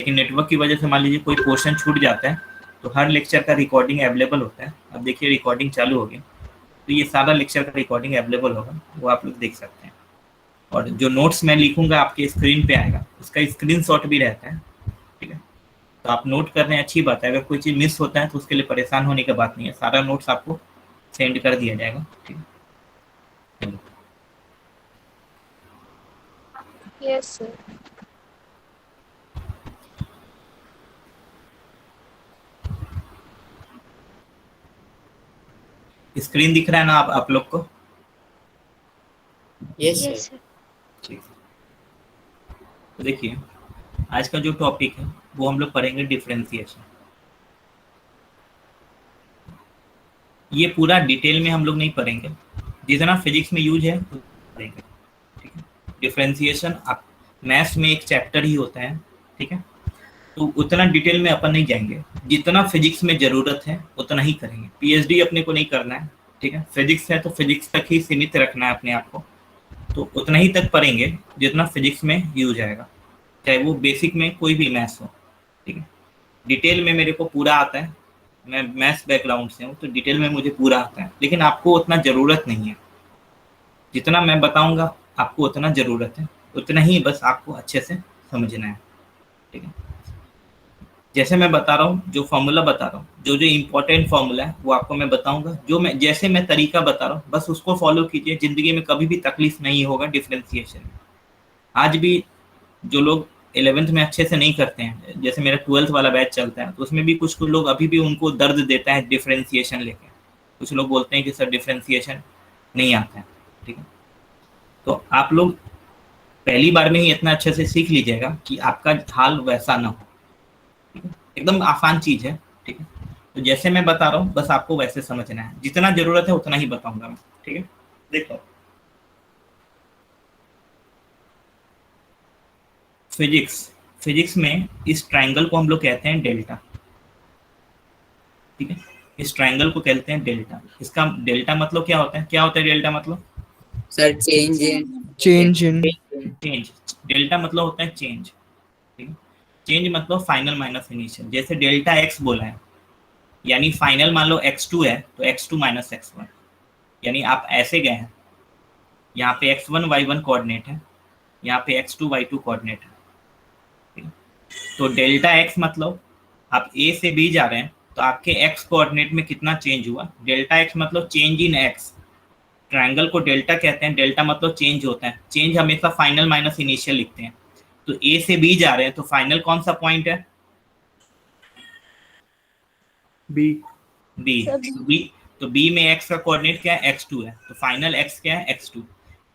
लेकिन नेटवर्क की वजह से मान लीजिए कोई पोर्शन छूट जाता है तो हर लेक्चर का रिकॉर्डिंग अवेलेबल होता है। अब देखिए रिकॉर्डिंग चालू हो गई, तो ये सारा लेक्चर का रिकॉर्डिंग अवेलेबल होगा, वो आप लोग देख सकते हैं। और जो नोट्स मैं लिखूंगा आपके स्क्रीन पे आएगा, उसका स्क्रीनशॉट भी रहता है, ठीक है। तो आप नोट कर रहे हैं, अच्छी बात है। अगर कोई चीज़ मिस होता है तो उसके लिए परेशान होने की बात नहीं है, सारा नोट्स आपको सेंड कर दिया जाएगा, ठीक है। Yes sir. स्क्रीन दिख रहा है ना आप लोग को? Yes yes sir. सर। ठीक। तो देखिए आज का जो टॉपिक है वो हम लोग पढ़ेंगे डिफरेंशिएशन। ये पूरा डिटेल में हम लोग नहीं पढ़ेंगे, जितना फिजिक्स में यूज है पढ़ेंगे, ठीक है। डिफरेंशिएशन मैथ्स में एक चैप्टर ही होता है, ठीक है। तो उतना डिटेल में अपन नहीं जाएंगे, जितना फिजिक्स में जरूरत है उतना ही करेंगे। पीएचडी अपने को नहीं करना है, ठीक है। फिजिक्स है तो फिजिक्स तक ही सीमित रखना है अपने आप को, तो उतना ही तक पढ़ेंगे जितना फिजिक्स में यूज आएगा, चाहे वो बेसिक में कोई भी मैथ्स हो, ठीक है। डिटेल में मेरे को पूरा आता है, मैं मैथ्स बैकग्राउंड से हूँ तो डिटेल में मुझे पूरा आता है, लेकिन आपको उतना ज़रूरत नहीं है। जितना मैं बताऊंगा आपको उतना ज़रूरत है, उतना ही बस आपको अच्छे से समझना है, ठीक है। जैसे मैं बता रहा हूँ, जो फॉर्मूला बता रहा हूँ, जो जो इम्पोर्टेंट फॉर्मूला है वो आपको मैं बताऊंगा, जो मैं जैसे मैं तरीका बता रहा हूँ बस उसको फॉलो कीजिए, ज़िंदगी में कभी भी तकलीफ नहीं होगा डिफरेंशिएशन में। आज भी जो लोग 11th में अच्छे से नहीं करते हैं, जैसे मेरा 12th वाला बैच चलता है, तो उसमें भी कुछ लोग अभी भी उनको दर्द देता है डिफरेंशिएशन लेके। कुछ लोग बोलते हैं कि सर डिफरेंशिएशन नहीं आता है, ठीक है। तो आप लोग पहली बार में ही इतना अच्छे से सीख लीजिएगा कि आपका हाल वैसा ना हो, ठीक है। एकदम आसान चीज़ है, ठीक है। तो जैसे मैं बता रहा हूँ बस आपको वैसे समझना है, जितना ज़रूरत है उतना ही बताऊंगा मैं, ठीक है। देखो फिजिक्स में इस ट्रायंगल को हम लोग कहते हैं डेल्टा, ठीक है। इस ट्रायंगल को कहते हैं डेल्टा। इसका डेल्टा मतलब क्या होता है? क्या होता है डेल्टा मतलब? Sir change in change. Delta मतलब होता है चेंज, ठीक है। चेंज मतलब फाइनल माइनस इनिशियल। जैसे डेल्टा एक्स बोला है, यानी फाइनल मान लो x2 है तो x2 माइनस x1, यानी आप ऐसे गए हैं, यहाँ पे x1 y1 कोऑर्डिनेट है, यहाँ पे x2 y2 कोऑर्डिनेट है, ठीक है। तो डेल्टा एक्स मतलब आप ए से बी जा रहे हैं तो आपके एक्स कोऑर्डिनेट में कितना चेंज हुआ। डेल्टा एक्स मतलब चेंज इन एक्स। ट्रायंगल को डेल्टा कहते हैं, डेल्टा मतलब चेंज होता है। चेंज हमेशा फाइनल माइनस इनिशियल लिखते हैं। तो ए से बी जा रहे हैं तो फाइनल कौन सा पॉइंट है? बी। बी। तो बी में एक्स का कोऑर्डिनेट क्या है? x2 है, तो फाइनल एक्स क्या है? x2।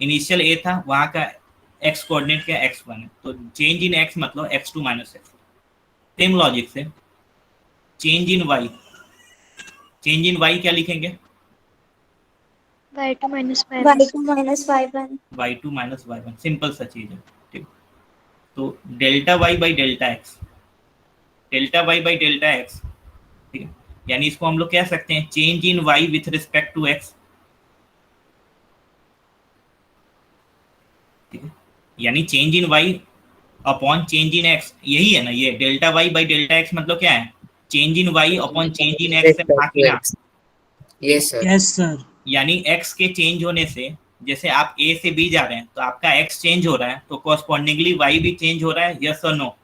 इनिशियल ए था, वहां का एक्स कोऑर्डिनेट क्या है? x1 है, तो चेंज इन एक्स मतलब x2 minus x1। Same logic से change in y, change in y क्या लिखेंगे? y2 minus y1। y2 minus y1, simple सा चीज है, ठीक। तो delta y by delta x, delta y by delta x, ठीक है। यानी इसको हम लोग कह सकते हैं change in y with respect to x, ठीक है। यानी change in y upon change in x, यही है ना ये delta y by delta x मतलब क्या है? Change in y upon change in x है, बाकी ना। Yes sir. Yes sir. यानी एक्स के चेंज होने से, जैसे आप ए से बी जा रहे हैं तो आपका एक्स चेंज हो रहा है, तो कॉरस्पॉन्डिंगली वाई भी चेंज हो रहा है, यस और नो?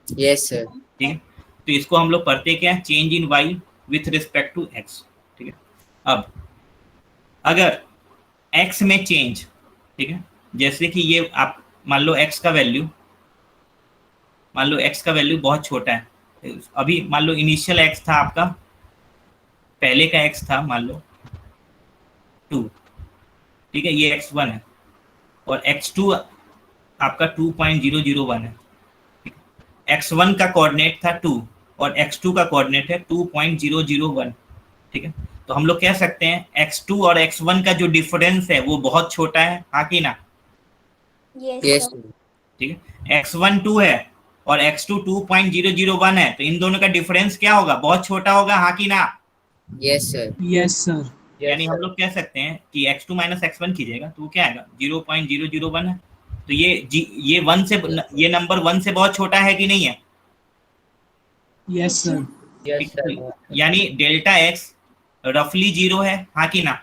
Yes sir. ठीक है। तो इसको हम लोग पढ़ते क्या है? Change in y with respect to x, ठीक है। अब अगर एक्स में चेंज, ठीक है, जैसे कि ये आप मान लो एक्स का वैल्यू, मान लो एक्स का वैल्यू बहुत छोटा है, अभी मान लो इनिशियल एक्स था आपका, पहले का एक्स था मान लो 2, ठीक है, ये x1 है, और x2 आपका 2.001 है। x1 का कोऑर्डिनेट था 2 और x2 का कोऑर्डिनेट है 2.001, ठीक है। तो हम लोग कह सकते हैं x2 और x1 का जो डिफरेंस है वो बहुत छोटा है, हाँ कि ना? यस ठीक है। x1 2 है और x2 2.001 है, तो इन दोनों का डिफरेंस क्या होगा? बहुत छोटा होगा, हाँ कि ना? Yes sir. Yes sir. यानी हम लोग कह सकते हैं कि x2 माइनस x1 कीजिएगा तो क्या आएगा? 0.001 है। तो ये 1 से, ये नंबर 1 से बहुत छोटा है कि नहीं है? Yes, sir. Yes, sir. यानी डेल्टा एक्स रफली 0 है, हाँ कि ना?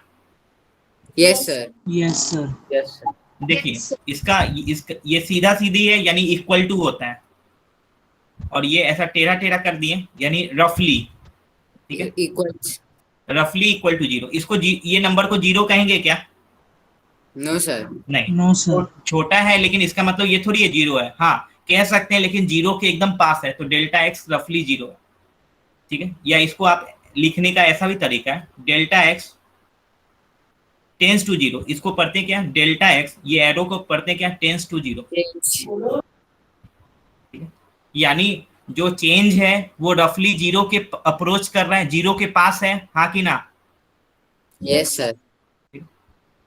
Yes, sir. Yes, sir. Yes, sir. देखिए Yes, sir. इसका ये सीधा सीधी है यानी इक्वल टू होता है, और ये ऐसा टेढ़ा टेढ़ा कर दिए यानी रफली, ठीक है, Equals. रफली इक्वल टू 0। इसको ये नंबर को 0 कहेंगे क्या? No, sir. नहीं, No, sir. छोटा है लेकिन इसका मतलब ये थोड़ी है 0 है, हाँ कह सकते हैं, लेकिन 0 के एकदम पास है, तो डेल्टा एक्स रफली 0 है, ठीक है। या इसको आप लिखने का ऐसा भी तरीका है, डेल्टा एक्स टेंस टू 0, इसको पढ़ते क्या? डेल्टा एक्स, ये एरो को पढ़ते क्या? Tends to 0, Change. ठीक है। यानी जो चेंज है वो रफली 0 के अप्रोच कर रहा है, 0 के पास है, हाँ कि ना? Yes, sir.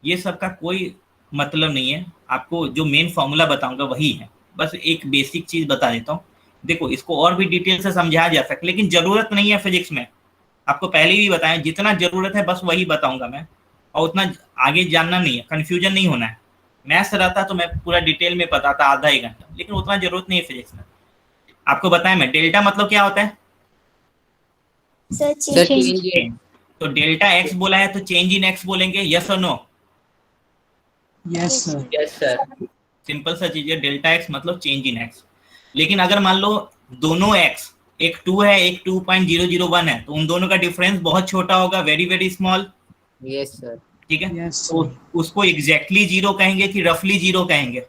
ये सब का कोई मतलब नहीं है, आपको जो मेन फॉर्मूला बताऊंगा वही है, बस एक बेसिक चीज बता देता हूँ। देखो इसको और भी डिटेल से समझाया जा सकता, लेकिन जरूरत नहीं है फिजिक्स में, आपको पहले भी बताया, जितना जरूरत है बस वही बताऊंगा मैं, और उतना आगे जानना नहीं है, कंफ्यूजन नहीं होना है। मैथ्स रहता तो मैं पूरा डिटेल में बताता आधा एक घंटा, लेकिन उतना जरूरत नहीं है फिजिक्स में। आपको बताया मैं, डेल्टा मतलब क्या होता है? Sir, Sir, change. change. तो डेल्टा एक्स बोला है तो चेंज इन एक्स बोलेंगे, यस और no? Yes, sir. Yes, sir. Simple सा चीज है, डेल्टा एक्स मतलब चेंज इन एक्स। लेकिन अगर मान लो दोनों एक्स, एक 2 है एक 2.001 है, तो उन दोनों का डिफरेंस बहुत छोटा होगा, very very small, Yes, sir. ठीक है। Yes, तो sir. उसको एग्जैक्टली 0 कहेंगे कि रफली 0 कहेंगे?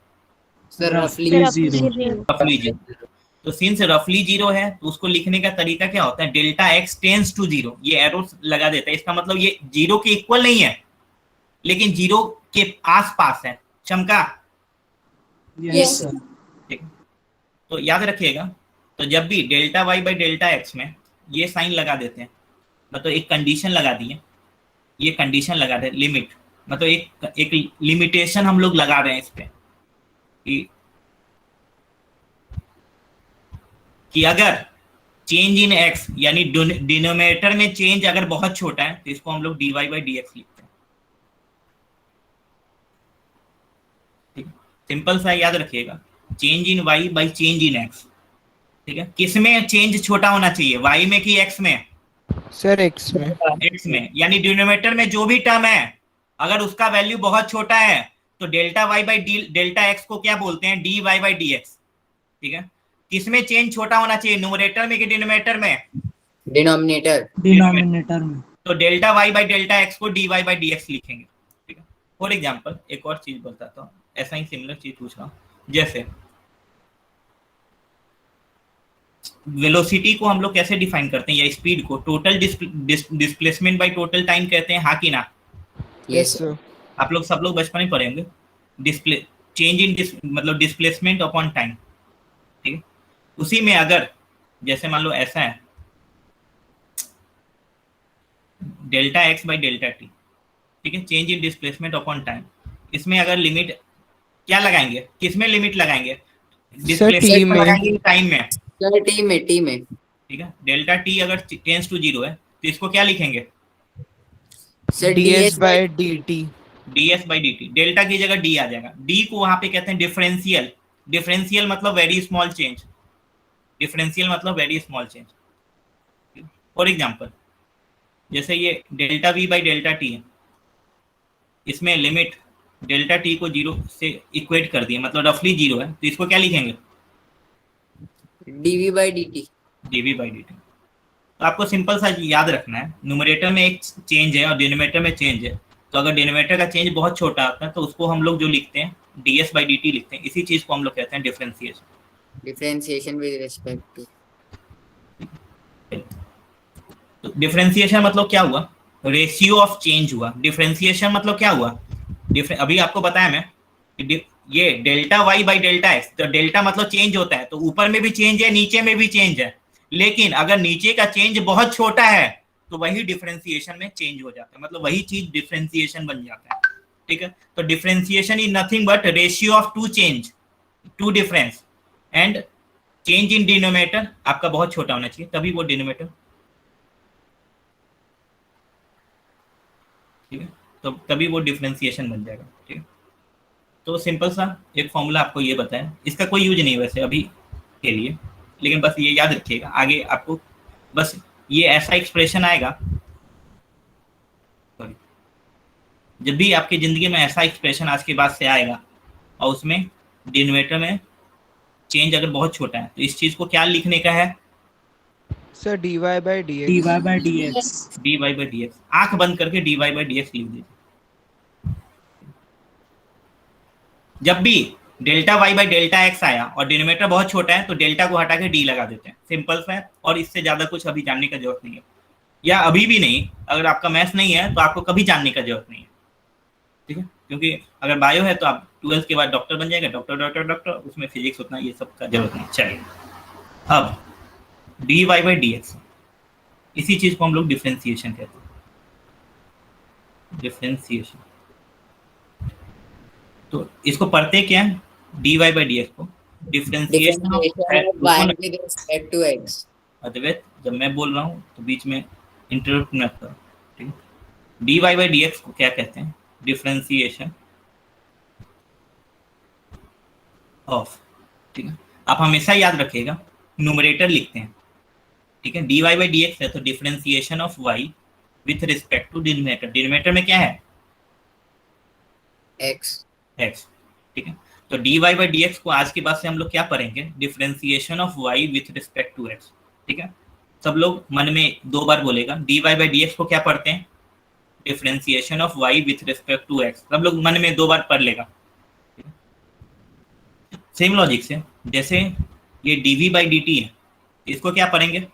Sir, roughly. Zero. रफली 0। तो सिंस रफली 0 है तो उसको लिखने का तरीका क्या होता है? डेल्टा एक्स टेंस टू 0, ये एरो लगा देता है, इसका मतलब ये 0 के इक्वल नहीं है, लेकिन 0 के आस पास है। चमका? Yes, sir. ठीक है। तो याद रखिएगा, तो जब भी delta y by delta x में ये साइन लगा देते हैं, मतलब एक कंडीशन लगा दिए, ये कंडीशन लगा दे, लिमिट, मतलब एक लिमिटेशन हम लोग लगा रहे हैं इस पे कि अगर चेंज इन एक्स यानी डिनोमिनेटर में चेंज अगर बहुत छोटा है तो इसको हम लोग dy बाई डी एक्स लिखते हैं, ठीक है। सिंपल सा याद रखिएगा, change in y by change in x, ठीक है। किसमें चेंज छोटा होना चाहिए, y में कि x में? Sir, X में. x में, यानी डिनोमिनेटर में जो भी टर्म है अगर उसका वैल्यू बहुत छोटा है तो delta y by delta x को क्या बोलते हैं? dy बाई डी एक्स, ठीक है। किसमें चेंज छोटा होना चाहिए, न्यूमरेटर में कि डिनोमिनेटर में? Denominator. Denominator में. तो delta y by delta x को d y by d x लिखेंगे, ठीक है। फॉर एग्जाम्पल एक और चीज बताता हूँ, ऐसा ही सिमिलर चीज पूछ रहा हूँ, जैसे वेलोसिटी को हम लोग कैसे डिफाइन करते हैं, या स्पीड को total displacement by total time कहते हैं, हाँ कि ना? Yes, sir. आप लोग सब लोग बचपन में पढ़ेंगे, डिस्प्ले चेंज इन मतलब डिस्प्लेसमेंट अपॉन टाइम, ठीक है। उसी में अगर जैसे मान लो ऐसा है delta x by delta T, ठीक है, चेंज इन डिस्प्लेसमेंट अपॉन टाइम, इसमें अगर लिमिट क्या लगाएंगे, किसमें लिमिट लगाएंगे? डिस्प्लेसमेंट में लगाएंगे, टाइम में? Sir, T में. ठीक है, डेल्टा टी अगर टेंस टू 0 है तो इसको क्या लिखेंगे? Sir, DS by DT. ds by D T, delta की जगह d आ जाएगा, d को वहां पे कहते हैं डिफरेंशियल, डिफरेंशियल मतलब वेरी स्मॉल चेंज, डिफरेंशियल मतलब very small change. For example जैसे ये delta v by delta T है, इसमें लिमिट डेल्टा टी को 0 से इक्वेट कर दिया, मतलब रफली 0 है, तो इसको क्या लिखेंगे? dv by dt. dv by D T. तो आपको सिंपल सा याद रखना है, न्यूमरेटर में एक चेंज है और डिनोमिनेटर में चेंज है, तो अगर डिनोमिनेटर का चेंज बहुत छोटा आता है तो उसको हम लोग जो लिखते हैं ds बाई डी टी लिखते हैं, इसी चीज को हम लोग कहते हैं differentiation. Differentiation with respect to. तो डिफरेंशिएशन मतलब क्या हुआ? रेशियो ऑफ चेंज हुआ। डिफरेंशिएशन मतलब क्या हुआ? अभी आपको बताया मैं कि ये delta y by delta x, तो डेल्टा मतलब चेंज होता है, तो ऊपर में भी चेंज है नीचे में भी चेंज है, लेकिन अगर नीचे का चेंज बहुत छोटा है तो वही डिफरेंशिएशन में चेंज हो जाता है, मतलब वही चीज डिफरेंशिएशन बन जाता है, ठीक है। तो differentiation is nothing but ratio of two change, two difference, and change in denominator आपका बहुत छोटा होना चाहिए, तभी वो डिनोमिनेटर, ठीक है, तो तभी वो डिफरेंशिएशन बन जाएगा, ठीक है। तो सिंपल सा एक फॉर्मूला आपको ये बताया, इसका कोई यूज नहीं वैसे अभी के लिए, लेकिन बस ये याद रखिएगा आगे आपको बस ये ऐसा एक्सप्रेशन आएगा, सॉरी, जब भी आपकी जिंदगी में ऐसा एक्सप्रेशन आज के बाद से आएगा और उसमें डिनोमिनेटर में चेंज अगर बहुत छोटा है तो इस चीज को क्या लिखने का है? Sir dy by dx. dy by dx. Yes. dy by dx, आंख बंद करके dy by dx लिख दीजिए। जब भी delta y by delta x आया और डिनोमिनेटर बहुत छोटा है तो डेल्टा को हटा के d लगा देते हैं, सिंपल सा है, और इससे ज्यादा कुछ अभी जानने का जरूरत नहीं है, या अभी भी नहीं, अगर आपका मैथ्स नहीं है तो आपको कभी जानने का जरूरत नहीं है, ठीक है, क्योंकि अगर बायो है तो आप 12th के बाद डॉक्टर बन जाएगा, डॉक्टर डॉक्टर डॉक्टर, उसमें फिजिक्स उतना ये सब का जरूरत नहीं। चलिए अब dy बाई dx, इसी चीज को हम लोग डिफरेंशिएशन कहते हैं, डिफरेंशिएशन। तो इसको पढ़ते क्या है? dy बाई dx को differentiation Differentiation of y with respect to x. अद्वैत, जब मैं बोल रहा हूँ तो बीच में इंटरप्ट मत करो, ठीक है। dy बाई dx को क्या कहते हैं? डिफरेंशिएशन ऑफ, ठीक है। आप हमेशा याद रखिएगा न्यूमरेटर लिखते हैं, ठीक है। dy बाई dx है तो differentiation of y with respect to denominator, denominator में क्या है? x. x, ठीक है। तो dy बाई dx को आज के बाद से हम लोग क्या पढ़ेंगे? Differentiation of y with respect to x, ठीक है। सब लोग मन में 2 बार बोलेगा, dy बाई dx को क्या पढ़ते हैं? Differentiation of y with respect to x, सब लोग मन में 2 बार पढ़ लेगा। सेम लॉजिक से जैसे ये dv बाई dt है, इसको क्या पढ़ेंगे?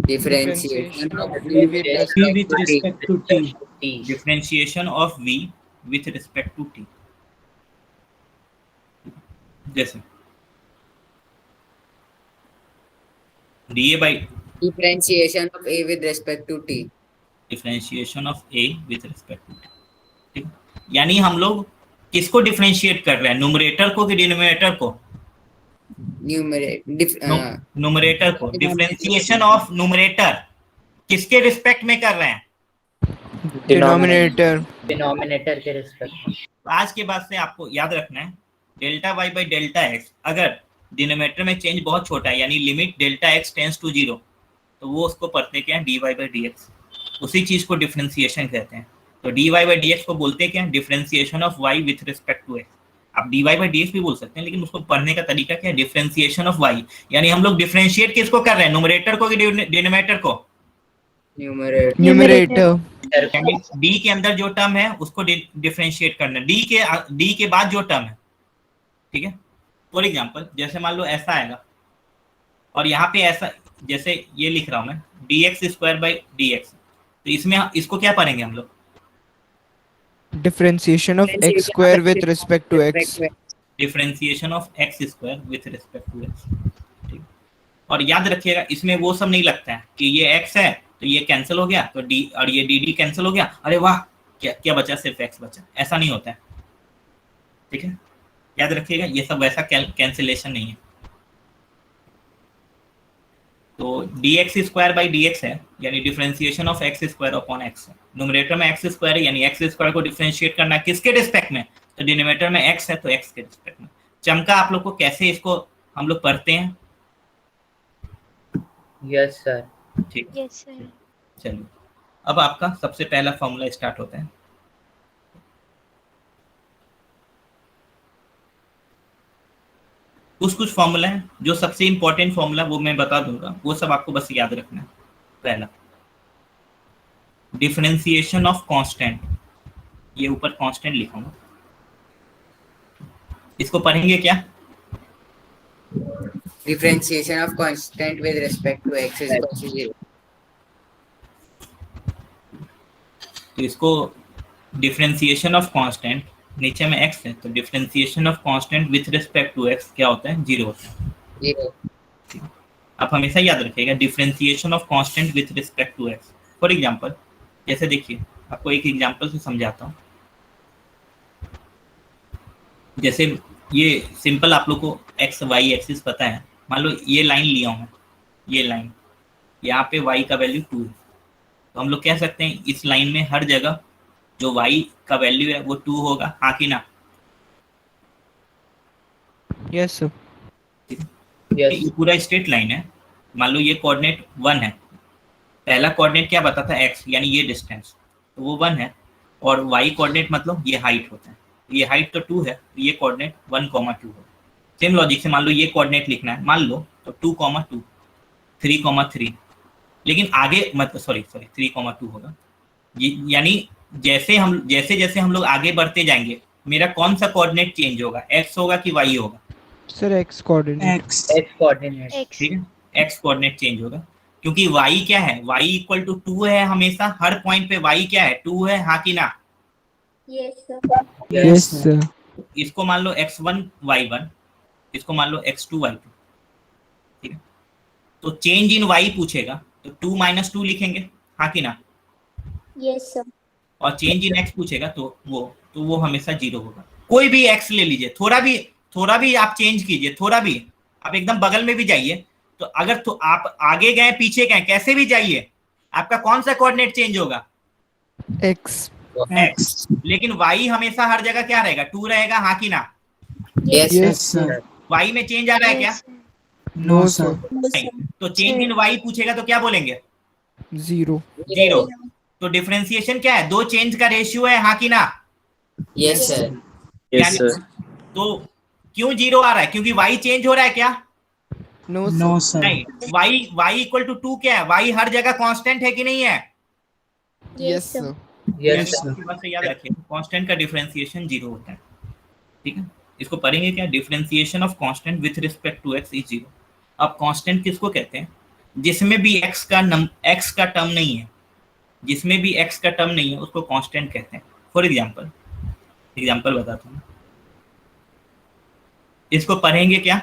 Differentiation of v with v with respect to t. Differentiation of v with respect to t, जैसे dA by differentiation of a with respect to t. Differentiation of a with respect to t, ठीक। यानी हम लोग किसको differentiate कर रहे हैं? Numerator को कि डिनोमिनेटर को? न्यूमरेटर को। डिफरेंशिएशन ऑफ न्यूमरेटर किसके रिस्पेक्ट में कर रहे हैं? Denominator. डिनोमिनेटर के रिस्पेक्ट। तो आज के बाद से आपको याद रखना है delta y by delta x, अगर डिनोमिनेटर में चेंज बहुत छोटा है यानी limit delta x tends to 0, तो वो उसको पढ़ते क्या है? D y by d x, उसी चीज को डिफरेंशिएशन कहते हैं। तो d y by d x को बोलते क्या है? Differentiation of y with respect to x. आप d y by d x भी बोल सकते हैं, लेकिन उसको पढ़ने का तरीका क्या है? डिफरेंशिएशन ऑफ वाई, यानी हम लोग डिफरेंशिएट किसको कर रहे हैं? न्यूमरेटर को कि डिनोमिनेटर को? Numerator. डी के अंदर जो टर्म है उसको डिफरेंशिएट करना, डी के बाद जो टर्म है, ठीक है। फॉर एग्जांपल जैसे मान लो ऐसा आएगा और यहाँ पे ऐसा, जैसे ये लिख रहा हूं मैं dx स्क्वायर बाई dx, तो इसमें इसको क्या पढ़ेंगे हम लोग? Differentiation of x square with respect to x. Differentiation of x square with respect to x, ठीक। और याद रखिएगा इसमें वो सब नहीं लगता है कि ये x है तो ये कैंसिल हो गया तो d, और ये dd कैंसिल हो गया, अरे वाह क्या क्या बचा, सिर्फ x बचा, ऐसा नहीं होता है, ठीक है। याद रखिएगा ये सब वैसा कैंसिलेशन नहीं है। तो dx स्क्वायर बाई dx है यानी differentiation of x square upon x है। न्यूमरेटर में एक्स स्क्वायर है यानी एक्स स्क्वायर को डिफरेंशिएट करना है किसके रिस्पेक्ट में? तो डिनोमिनेटर में x है तो x के रिस्पेक्ट में। चमका आप लोग को कैसे इसको हम लोग पढ़ते हैं? Yes sir. ठीक, Yes, sir. चलिए अब आपका सबसे पहला फॉर्मूला स्टार्ट होता है। कुछ फॉर्मूला है जो सबसे इंपॉर्टेंट फॉर्मूला वो मैं बता दूंगा, वो सब आपको बस याद रखना है। पहला डिफरेंशिएशन ऑफ कांस्टेंट, ये ऊपर कांस्टेंट लिखूंगा, इसको पढ़ेंगे क्या? Differentiation of constant with respect to x is equal to 0. तो इसको डिफरेंशिएशन ऑफ कांस्टेंट, नीचे में x है तो differentiation of constant with respect to x क्या होता है? 0 होता है। 0. आप हमेशा याद रखिएगा differentiation of constant with respect to x। For example जैसे देखिए आपको एक एग्जांपल से समझाता हूँ। जैसे ये सिंपल आप लोग को एक्स वाई एक्सिस पता है, मान लो ये लाइन लिया हूँ, ये लाइन यहाँ पे y का वैल्यू 2 है, तो हम लोग कह सकते हैं इस लाइन में हर जगह जो y का वैल्यू है वो 2 होगा, हाँ कि ना? Yes, sir. Yes. ये पूरा स्ट्रेट लाइन है, मान लो ये कोऑर्डिनेट 1 है, पहला कोऑर्डिनेट क्या बताता है x, यानी ये डिस्टेंस, तो वो 1 है, और y कोऑर्डिनेट मतलब ये हाइट होता है, ये हाइट तो 2 है, तो ये कोऑर्डिनेट 1,2 है। सेम लॉजिक से मान लो ये कोऑर्डिनेट लिखना है, मान लो तो 2,2, 3,3, लेकिन आगे मतलब सॉरी 3,2 होगा, यानी जैसे जैसे हम लोग आगे बढ़ते जाएंगे मेरा कौन सा कोऑर्डिनेट चेंज होगा, x होगा कि y होगा? Sir x coordinate. X coordinate. X. ठीक है, x कोऑर्डिनेट चेंज होगा, क्योंकि y क्या है, y इक्वल टू 2 है, हमेशा हर पॉइंट पे y क्या है, 2 है, हाँ कि ना? Yes, sir. Yes sir. इसको मान लो x1 y1, इसको मान लो x2 y2, ठीक है, तो चेंज इन y पूछेगा तो 2 - 2 लिखेंगे, हाँ कि ना? Yes, sir. और चेंज इन x पूछेगा तो वो हमेशा 0 होगा। कोई भी x ले लीजिए, थोड़ा भी आप चेंज कीजिए, थोड़ा भी आप एकदम बगल में भी जाइए, तो अगर तो आप आगे गए पीछे गए कैसे भी जाइए, आपका कौन सा कोऑर्डिनेट चेंज होगा? x। x, लेकिन y हमेशा हर जगह क्या रहेगा, 2 रहेगा, हाँ कि ना? Yes, yes sir. Sir. y में चेंज आ रहा है क्या? Yes, sir. No sir. No, नहीं, sir. तो चेंज इन y पूछेगा तो क्या बोलेंगे? 0। 0। तो डिफरेंशिएशन क्या है, दो चेंज का रेशियो है, हाँ कि ना? Yes, sir. यानी तो क्यों 0 आ रहा है, क्योंकि y चेंज हो रहा है क्या? No sir. नहीं, y इक्वल टू 2 क्या है, y हर जगह कांस्टेंट है कि नहीं है? Yes sir. Yes, तो आपकी बात से याद रखिए, कांस्टेंट का डिफरेंशिएशन 0 होता है, ठीक है। इसको पढ़ेंगे क्या, differentiation of constant with respect to x is 0। अब कांस्टेंट किसको कहते हैं? जिसमें भी x का टर्म नहीं है, जिसमें भी x का टर्म नहीं है उसको कांस्टेंट कहते हैं। फॉर एग्जांपल बताता हूँ, इसको पढ़ेंगे क्या?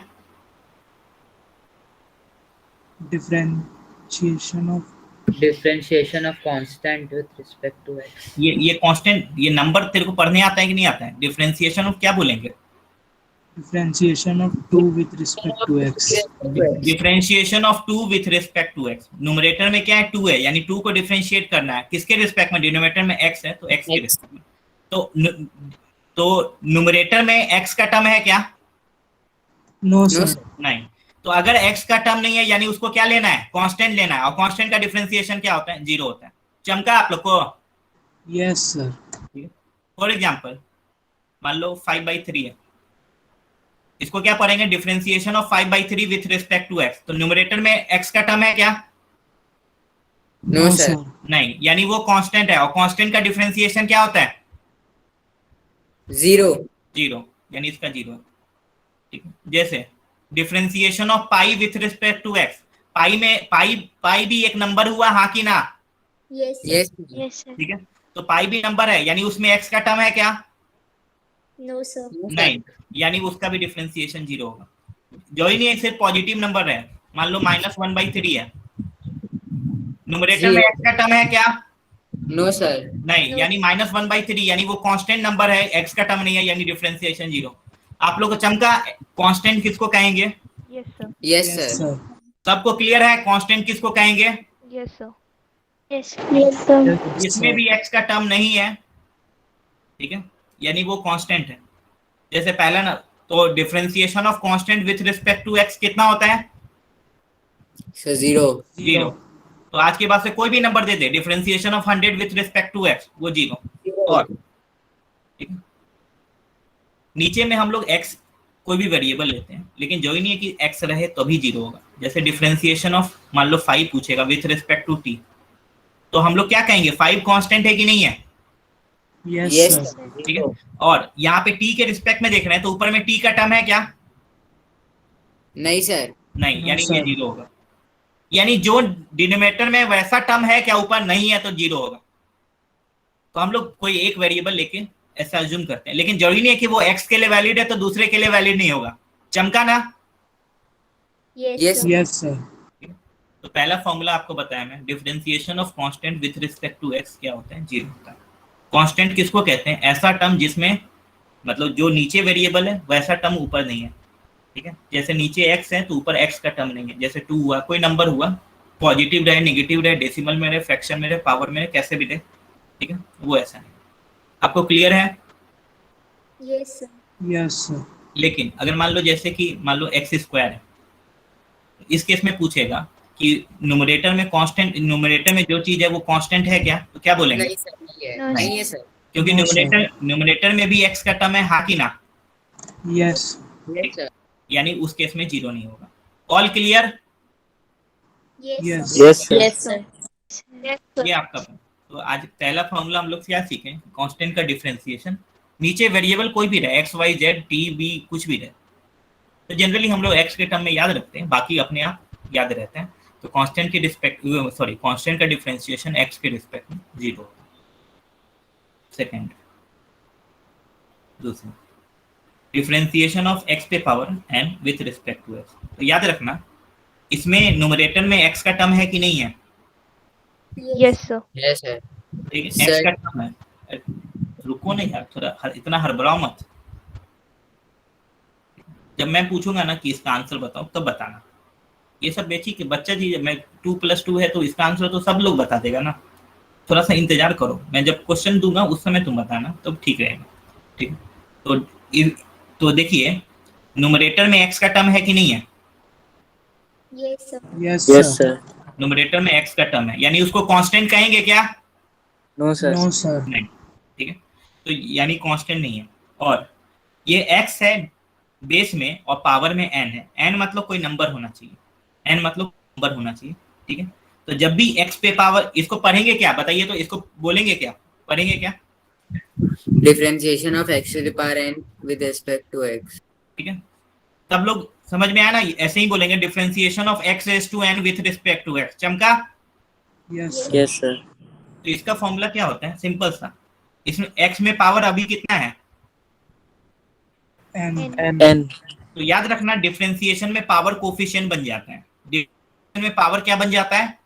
differentiation of constant with respect to x. ये कांस्टेंट, ये नंबर तेरे को पढ़ने आता है कि नहीं आता है? डिफरेंशिएशन ऑफ क्या बोलेंगे? Differentiation of 2 with respect to x. Differentiation of 2 with respect to x। Numerator में क्या है, 2 है, यानी 2 को डिफरेंशिएट करना है, किसके रिस्पेक्ट में? डिनोमिनेटर में x है तो x के रिस्पेक्ट में। तो न्यूमरेटर में x का टर्म है क्या? No, No, sir. sir. नहीं। तो अगर x का टर्म नहीं है यानी उसको क्या लेना है, कांस्टेंट लेना है, और कांस्टेंट का डिफरेंशिएशन क्या होता है? 0 होता है। चमका आप लोग को? Yes, sir. फॉर एग्जांपल मान लो 5/3 है, इसको क्या पढ़ेंगे, differentiation of 5/3 with respect to x। तो न्यूमरेटर में x का टर्म है क्या? No, sir. नहीं, यानी वो कांस्टेंट है, और कांस्टेंट का डिफरेंशिएशन क्या होता है? 0. 0, यानी इसका 0 है, ठीक है। जैसे differentiation of pi with respect to x, pi में पाई भी एक नंबर हुआ, हाँ कि ना? Yes, sir. Yes. Yes, sir. ठीक है, तो पाई भी नंबर है, यानी उसमें x का टर्म है क्या? No, sir. नहीं, यानी उसका भी डिफरेंशिएशन 0 होगा। जो ही नहीं सिर्फ पॉजिटिव नंबर है, मान लो -1/3 है, न्यूमरेटर में x का टर्म है क्या? No, sir. नहीं, यानी -1/3, यानी वो कांस्टेंट नंबर है, x का टर्म नहीं है, यानी डिफरेंशिएशन 0। आप लोग को चमका, कांस्टेंट किसको कहेंगे? Yes, sir. Yes, Yes, sir. sir. सबको क्लियर है कांस्टेंट किसको कहेंगे? Yes, sir. Yes. Yes, sir. जिसमें भी x का टर्म नहीं है, ठीक है, यानी वो कांस्टेंट है। जैसे पहला ना, तो differentiation of constant with respect to x कितना होता है? So 0. 0। तो आज के बाद से कोई भी नंबर दे दे, differentiation of 100 with respect to x, वो 0। और ठीक है, नीचे में हम लोग x कोई भी वेरिएबल लेते हैं, लेकिन जो ही नहीं है कि x रहे तभी 0 होगा। जैसे डिफरेंशिएशन ऑफ मान लो 5 पूछेगा विथ रिस्पेक्ट टू t, तो हम लोग क्या कहेंगे, 5 कांस्टेंट है कि नहीं है? Yes, Yes, sir. sir. ठीक है, और यहाँ पे t के रिस्पेक्ट में देख रहे हैं तो ऊपर में t का टर्म है क्या? नहीं, sir. नहीं, No, यानी ये sir. 0 होगा। यानी जो डिनोमिनेटर में वैसा टर्म है क्या ऊपर नहीं है तो 0 होगा। तो हम लोग कोई एक वेरिएबल लेके ऐसा अज्यूम करते हैं, लेकिन जरूरी नहीं है कि वो x के लिए वैलिड है तो दूसरे के लिए वैलिड नहीं होगा। चमका ना? Yes, Yes. sir. Yes, sir. तो पहला फॉर्मूला आपको बताया मैं, differentiation of constant with respect to x क्या होता है? 0 होता है। कांस्टेंट किसको कहते हैं? ऐसा टर्म जिसमें मतलब जो नीचे वेरिएबल है वैसा टर्म ऊपर नहीं है, ठीक है। जैसे नीचे x है तो ऊपर x का टर्म नहीं है, जैसे 2 हुआ, कोई नंबर हुआ, पॉजिटिव रहे, नेगेटिव रहे, डेसिमल में रहे, फ्रैक्शन में रहे, पावर में रहे, कैसे भी रहे, ठीक है, वो ऐसा है। आपको क्लियर है? Yes, sir. Yes, sir. लेकिन अगर मान लो जैसे कि मान लो x² है, इस केस में पूछेगा कि न्यूमरेटर में जो चीज है वो कांस्टेंट है क्या, तो क्या बोलेंगे? नहीं सर, नहीं है, No, नहीं है सर। क्योंकि No, sir. न्यूमरेटर में भी x का टर्म है, हाँ कि ना? Yes. Yes, sir. यानी उस केस में 0 नहीं होगा। All clear? Yes. Yes. sir. Yes, sir. Yes, sir. ये आपका तो आज पहला फॉर्मूला हम लोग क्या सीखें? कांस्टेंट का डिफरेंशिएशन। नीचे वेरिएबल कोई भी रहे, x y z t b कुछ भी रहे, तो जनरली हम लोग x के टर्म में याद रखते हैं, बाकी अपने आप याद रहते हैं। तो कांस्टेंट का डिफरेंशिएशन x के रिस्पेक्ट में 0 होगा। सेकंड, दूसरा, डिफरेंशिएशन ऑफ x पे power n with respect to x। तो याद रखना इसमें न्यूमरेटर में x का टर्म है कि नहीं है? Yes, sir. Yes, sir. ठीक है, Sir. x का टर्म है। रुको नहीं यार, थोड़ा इतना हड़बड़ाओ मत। जब मैं पूछूंगा ना कि इसका आंसर बताओ तब बताना। ये सब बेची कि बच्चा जी मैं 2 + 2 है तो इसका आंसर तो सब लोग बता देगा ना, थोड़ा सा इंतजार करो, मैं जब क्वेश्चन दूंगा उस समय तुम बताना, तब ठीक रहेगा। ठीक, तो देखिए न्यूमरेटर में x का टर्म है कि नहीं है? Yes, sir. Yes, Yes, sir. sir. Numerator में x का टर्म है, यानी उसको कांस्टेंट कहेंगे क्या? No, sir. No, sir. नहीं। ठीक है, तो यानी कांस्टेंट नहीं है। और ये x है बेस में और पावर में n है। n मतलब कोई नंबर होना चाहिए, n मतलब नंबर होना चाहिए। ठीक है, तो जब भी x पे पावर, इसको पढ़ेंगे क्या बताइए, तो इसको बोलेंगे क्या, पढ़ेंगे क्या? Differentiation of x to the power n with respect to x. ठीक है, सब लोग समझ में आया ना? ऐसे ही बोलेंगे differentiation of x raised to n with respect to x। चमका? Yes, sir. Yes, sir. तो इसका फॉर्मूला क्या होता है? सिंपल सा, इसमें x में पावर अभी कितना है? N. N. तो याद रखना डिफरेंशिएशन में पावर कोफिशिएंट बन जाता है। डिफरेंशिएशन में पावर क्या बन जाता है?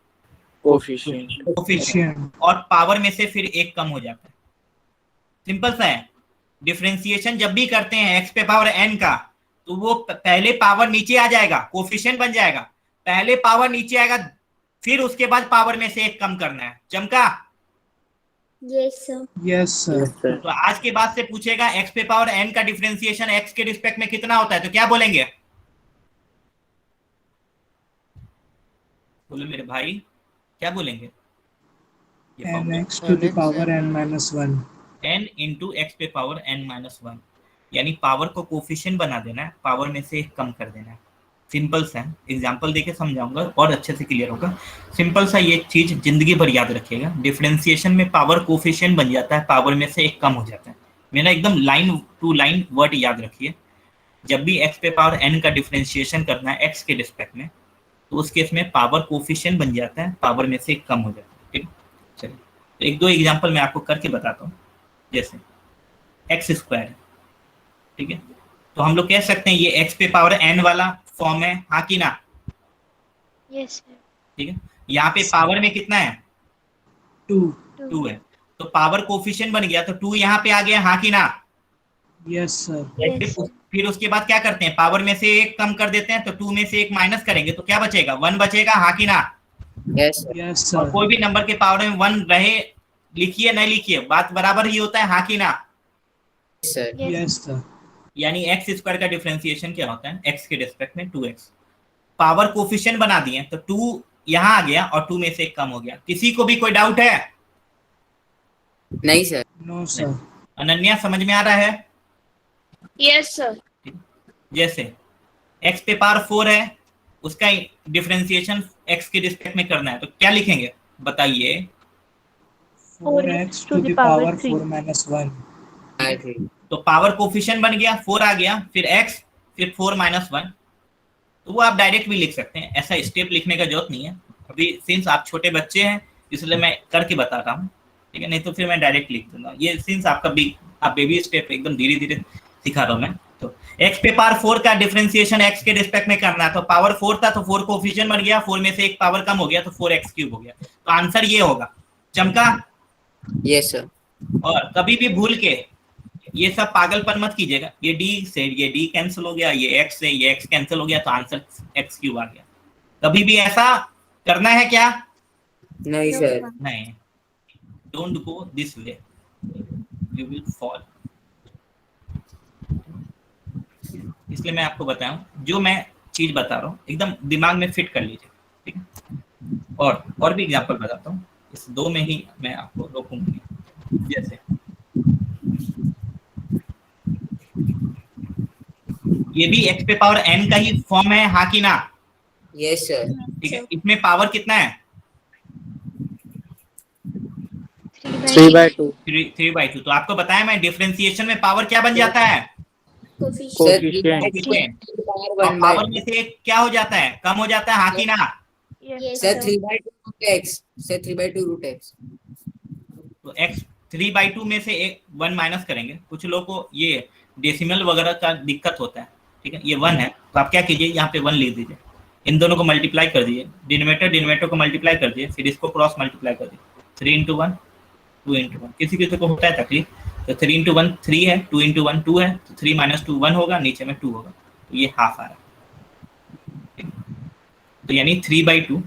Coefficient. कोफिशिएंट, और पावर में से फिर एक कम हो जाता है। सिंपल सा है। डिफरेंशिएशन जब भी करते हैं x पे पावर n का, तो वो पहले पावर नीचे आ जाएगा, कोफिशिएंट बन जाएगा, पहले पावर नीचे आएगा, फिर उसके बाद पावर में से एक कम करना है। चमका? Yes, sir. Yes, sir. Yes, sir. तो आज के बाद से पूछेगा x पे पावर n का डिफरेंशिएशन x के रिस्पेक्ट में कितना होता है, तो क्या बोलेंगे? बोलो मेरे भाई, क्या बोलेंगे? ये Nx to the power n minus 1. 10 into x पे पावर n-1, यानी पावर को कोफिशिएंट बना देना है, पावर में से एक कम कर देना है। सिंपल सा है, एग्जांपल देके समझाऊंगा और अच्छे से क्लियर होगा। सिंपल सा ये चीज जिंदगी भर याद रखिएगा, डिफरेंशिएशन में पावर कोफिशिएंट बन जाता है, पावर में से एक कम हो जाता है। मेरा एकदम लाइन टू लाइन वर्ड याद रखिए। जब भी x पे पावर n का डिफरेंशिएशन करना है x के रिस्पेक्ट में, तो उस केस में पावर कोफिशिएंट बन जाता है, पावर में से एक कम हो जाता है। ठीक, चलिए तो एक दो एग्जांपल मैं आपको करके बताता हूँ। जैसे x², ठीक है, तो हम लोग कह सकते हैं ये x पे पावर n वाला फॉर्म है, हाँ कि ना? Yes, sir. ठीक है, यहाँ पे पावर में कितना है? 2. 2 है, तो पावर कोफिशिएंट बन गया, तो 2 यहाँ पे आ गया, हाँ कि ना? Yes, sir. Yes, sir. फिर उसके बाद क्या करते हैं, पावर में से एक कम कर देते हैं, तो 2 में से एक माइनस करेंगे तो क्या बचेगा? 1 बचेगा, हाँ कि ना? Yes, sir. Yes, और sir. कोई भी नंबर के पावर में 1 रहे, लिखिए नहीं लिखिए, बात बराबर ही होता है, हाँ कि ना? Yes, sir. Yes, sir. यानी x² का डिफरेंशिएशन क्या होता है? x के रिस्पेक्ट में 2x, पावर कोफिशिएंट बना दिए तो 2 यहाँ आ गया और 2 में से एक कम हो गया। किसी को भी कोई डाउट है? नहीं सर। No, sir. अनन्या समझ में आ रहा है? Yes, sir. जैसे x पे पावर 4 है, उसका डिफरेंशिएशन x के रिस्पेक्ट में करना है, तो क्या लिखेंगे बताइए? 4x to the power 4 minus 1. I think. तो पावर कोफिशिएंट बन गया, 4 आ गया, फिर x, फिर 4 - 1, तो वो आप डायरेक्ट भी लिख सकते हैं, ऐसा स्टेप लिखने का जरूरत नहीं है। अभी सिंस आप छोटे बच्चे हैं इसलिए मैं करके बता रहा हूँ, ठीक है, नहीं तो फिर मैं डायरेक्ट लिख दूंगा। ये सिंस आपका आप बेबी स्टेप एकदम धीरे धीरे सिखा रहा हूँ मैं। तो x पे पावर 4 का डिफरेंशिएशन x के रिस्पेक्ट में करना है, तो पावर 4 था तो 4 कोफिशिएंट बन गया, 4 में से एक पावर कम हो गया तो 4x³ हो गया, तो आंसर ये होगा। चमका? Yes, sir. और कभी भी भूल के ये सब पागलपन मत कीजिएगा, ये d से ये d कैंसिल हो गया, ये x से ये x कैंसिल हो गया, तो आंसर x³ आ गया। कभी भी ऐसा करना है क्या? नहीं No, सर। sir. नहीं, don't go this way, you will fall. इसलिए मैं आपको बताऊं, जो मैं चीज बता रहा हूँ, एकदम दिमाग में फिट कर लीजिए, ठीक है। और भी एग्जांपल बताता हूँ, इस 2 में ही मैं आपको रोकूंगी। जैसे ये भी x पे पावर n का ही फॉर्म है, हाँ कि ना? Yes, sir. ठीक है, इसमें पावर कितना है? 3/2. 3/2। तो आपको बताया मैं, डिफरेंशिएशन में पावर क्या बन जाता है? Coefficient. Coefficient. कोएफिशिएंट। Power और 1 by पावर में से क्या हो जाता है? कम हो जाता है, हाँ कि ना? Yes, sir sir. 3/2 root x. Sir 3/2 root x. तो x 3/2 में से 1 माइनस करेंगे। कुछ लोगों को ये डेसिमल वगैरह का दिक्कत होता है, ठीक है। ये 1 है, तो आप क्या कीजिए, यहाँ पे 1 लिख दीजिए, इन दोनों को मल्टीप्लाई कर दीजिए, डिनोमिनेटर को मल्टीप्लाई कर दीजिए, फिर इसको क्रॉस मल्टीप्लाई कर दीजिए। 3 × 1 2 × 1। किसी किसी को होता है तकलीफ, तो 3 × 1 3 है, 2 × 1 2 है, तो 3 - 2 1 होगा, नीचे में 2 होगा, तो ये हाफ आ रहा है। तो यानी 3/2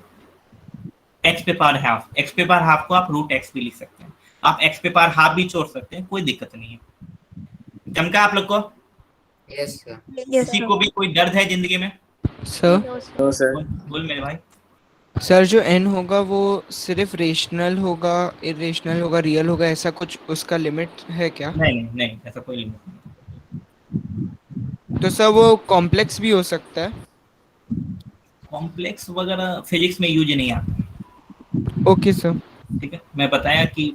x पे पावर हाफ। x पे पावर हाफ को आप √x भी लिख सकते हैं, आप x पे पावर हाफ भी छोड़ सकते हैं, कोई दिक्कत नहीं है। चमका आप लोग को? Yes, sir. किसी को भी कोई दर्द है जिंदगी में? Sir No, sir. No, sir. बोल मेरे भाई। सर जो n होगा वो सिर्फ रेशनल होगा, इरेशनल होगा, रियल होगा, ऐसा कुछ उसका लिमिट है क्या? नहीं, ऐसा कोई लिमिट नहीं। तो सर वो कॉम्प्लेक्स भी हो सकता है? कॉम्प्लेक्स वगैरह फिजिक्स में यूज नहीं आता, ओके सर। ठीक है। मैं बताया कि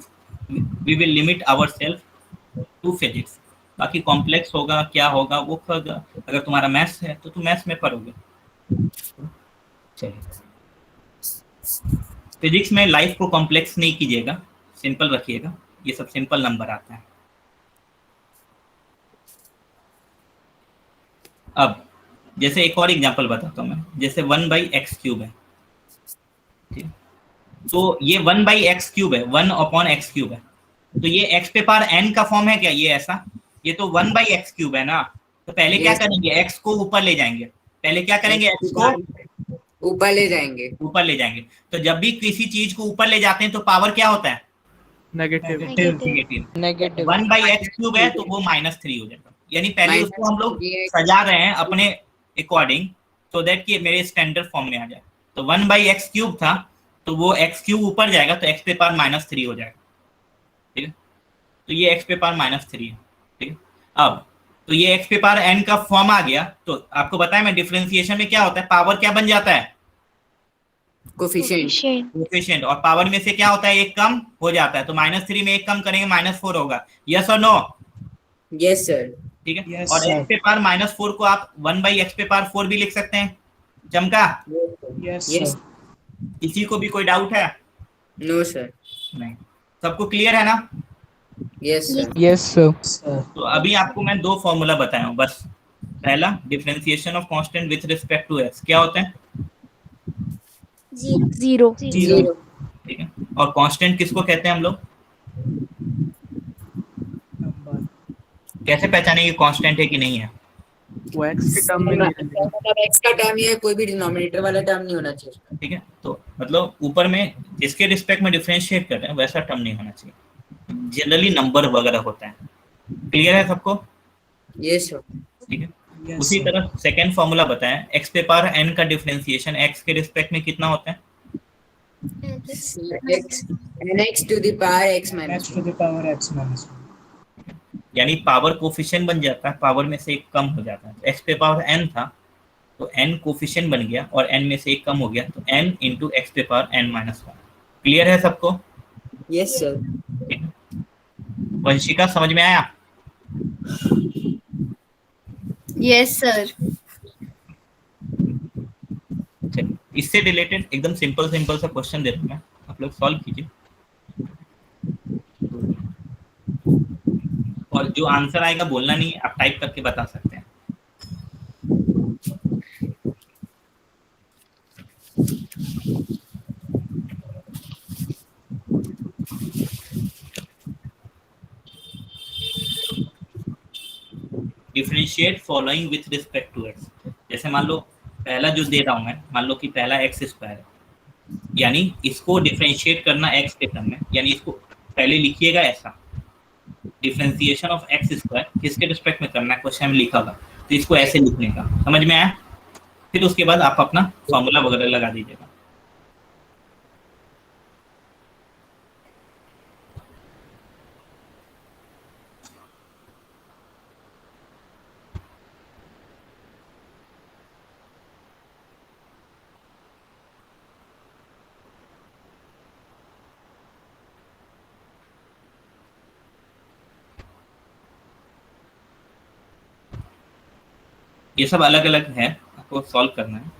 we will limit ourselves to physics, बाकी कॉम्प्लेक्स होगा क्या होगा वो अगर तुम्हारा मैथ्स है तो तुम मैथ्स में पढ़ोगे। चलिए, फिजिक्स में लाइफ को कॉम्प्लेक्स नहीं कीजिएगा, सिंपल रखिएगा, ये सब सिंपल नंबर आता है। अब जैसे एक और एग्जांपल बताता हूँ मैं, जैसे 1/x³ है, ठीक है। तो ये 1/x³ है, 1/x³ है, तो ये x पे पावर n का फॉर्म है क्या? ये ऐसा, ये तो 1/x³ है ना। तो पहले क्या करेंगे, x को ऊपर ले जाएंगे। पहले क्या करेंगे, x को ऊपर ले जाएंगे। ऊपर ले जाएंगे। तो जब भी किसी चीज को ऊपर ले जाते हैं तो पावर क्या होता है? Negative. नेगेटिव। नेगेटिव। 1/x³ है तो वो -3 हो जाएगा। यानी पहले Minus उसको हम लोग 3x. सजा रहे हैं अपने अकॉर्डिंग, सो दैट कि मेरे स्टैंडर्ड फॉर्म में आ जाए। तो 1/x³ था, तो वो x³ ऊपर जाएगा तो x पे पावर -3 हो जाएगा, ठीक है। तो ये x पे पावर -3 है, ठीक है। अब तो ये x पे पावर n का फॉर्म आ गया। तो आपको बताया मैं, डिफरेंशिएशन में क्या होता है, पावर क्या बन जाता है? Coefficient. कोएफिशिएंट। और पावर में से क्या होता है, एक कम हो जाता है, तो -3 में एक कम करेंगे -4 होगा। यस और नो? Yes, sir. ठीक है। Yes, और sir. x पे पावर -4 को आप 1/x पे पावर 4 भी लिख सकते हैं। चमका? Yes, Yes. sir. किसी को भी कोई डाउट है? No, sir. नहीं, सबको क्लियर है ना? Yes, sir. Yes sir. Sir. तो अभी आपको मैं 2 फॉर्मूला बताया हूँ बस। पहला, differentiation of constant with respect to x क्या होता है? 0. Zero. ठीक है। और कांस्टेंट किसको कहते हैं हम लोग? Number. कैसे पहचानेंगे कांस्टेंट है कि नहीं है? वो x के टर्म में नहीं रहेगा। मतलब x का टर्म ये है, कोई भी डिनोमिनेटर वाला टर्म नहीं होना चाहिए। ठीक है। तो मतलब ऊपर में जिसके रिस्पेक्ट में डिफरेंशिएट कर रहे हैं वैसा टर्म नहीं होना चाहिए, जनरली नंबर वगैरह होता है। क्लियर है सबको? Yes, sir. ठीक है। Yes, उसी sir. तरह सेकंड फॉर्मूला बताएं, x पे पावर n का डिफरेंशिएशन x के रिस्पेक्ट में कितना होता है? X nx to the power x minus X to the power x minus 1. यानी पावर कोफिशिएंट बन जाता है, पावर में से एक कम हो जाता है। x पे पावर n था तो n कोफिशिएंट बन गया और n में से एक कम हो गया, तो n इंटू x पे पावर n-1। क्लियर है सबको? Yes, sir. ठीक है। वंशिका समझ में आया? Yes, sir. चलिए, इससे रिलेटेड एकदम सिंपल सा क्वेश्चन देता हूं मैं, आप लोग सॉल्व कीजिए और जो आंसर आएगा बोलना नहीं, आप टाइप करके बता सकते हैं। Differentiate following with respect to x. जैसे मान लो पहला जो दे रहा हूं मैं, मान लो कि पहला x² है, यानी इसको डिफरेंशिएट करना x के टर्म में, यानी इसको पहले लिखिएगा ऐसा, डिफरेंशिएशन ऑफ x² किसके रिस्पेक्ट में करना है, क्वेश्चन में लिखा होगा, तो इसको ऐसे लिखने का। समझ में आया? फिर उसके बाद आप अपना फॉर्मूला वगैरह लगा दीजिएगा। ये सब अलग अलग है, आपको सॉल्व करना है।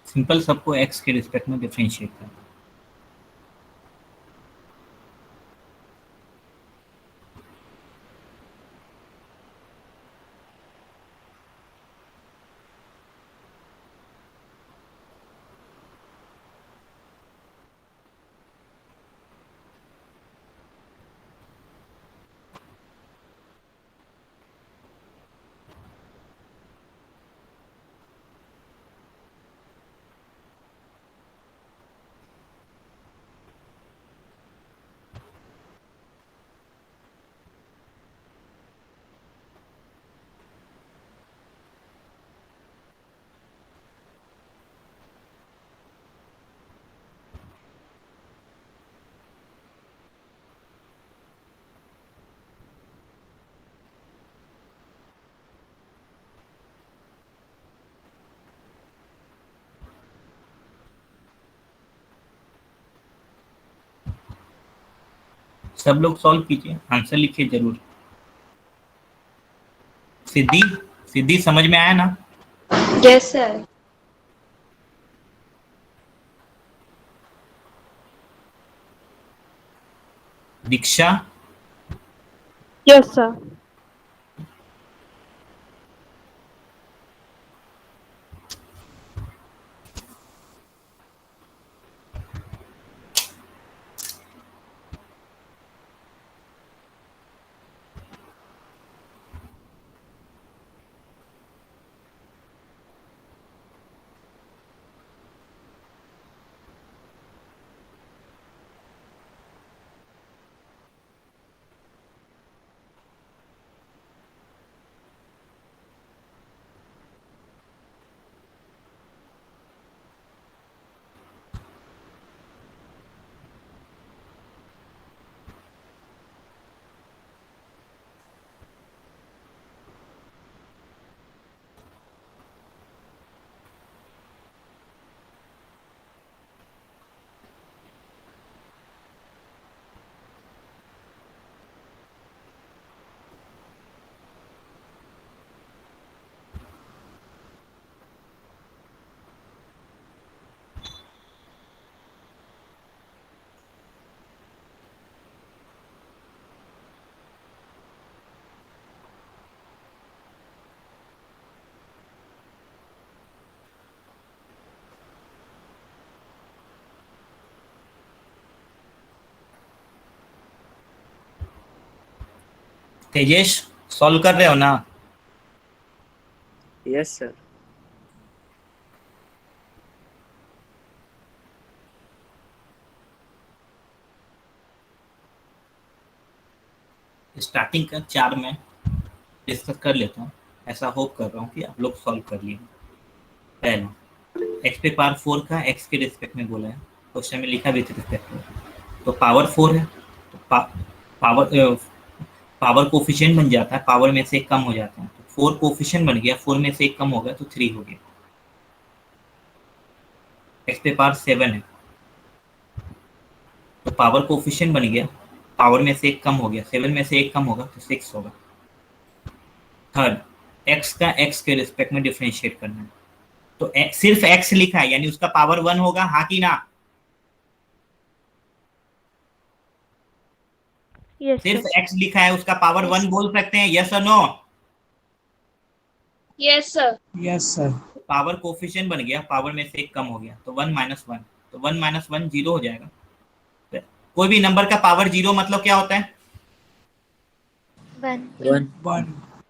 सिंपल सबको एक्स के रिस्पेक्ट में डिफरेंशिएट करना है। सब लोग सॉल्व कीजिए, आंसर लिखिए जरूर। सिद्धि, सिद्धि समझ में आया ना? Yes, sir. दीक्षा, Yes, sir. तेजेश सॉल्व कर रहे हो ना? Yes, sir. स्टार्टिंग का 4 में डिस्कस कर लेता हूँ, ऐसा होप कर रहा हूँ कि आप लोग सॉल्व कर लिए। पहला एक्स पे पावर 4 का एक्स के रिस्पेक्ट में बोला है, क्वेश्चन में लिखा विथ रिस्पेक्ट में, तो पावर 4 है तो पावर कोफिशिएंट बन जाता है, पावर में से एक कम हो जाता है, तो 4 कोफिशिएंट बन गया, 4 में से एक कम हो गया तो 3 हो गया। एक्स पे पावर 7 है तो पावर कोफिशिएंट बन गया, पावर में से एक कम हो गया, 7 में से एक कम होगा तो 6 होगा। थर्ड, एक्स का एक्स के रिस्पेक्ट में डिफरेंशिएट करना है, तो सिर्फ एक्स लिखा है यानी उसका पावर 1 होगा, हाँ कि ना? Yes, सिर्फ sir. x लिखा है उसका पावर 1 बोल सकते हैं, यस और no? Yes, sir. Yes, sir. Power coefficient बन गया, पावर में से एक कम हो गया, तो 1 माइनस 1, तो 1 माइनस 1 जीरो हो जाएगा। कोई भी नंबर का पावर जीरो मतलब क्या होता है? 1. 1. 1.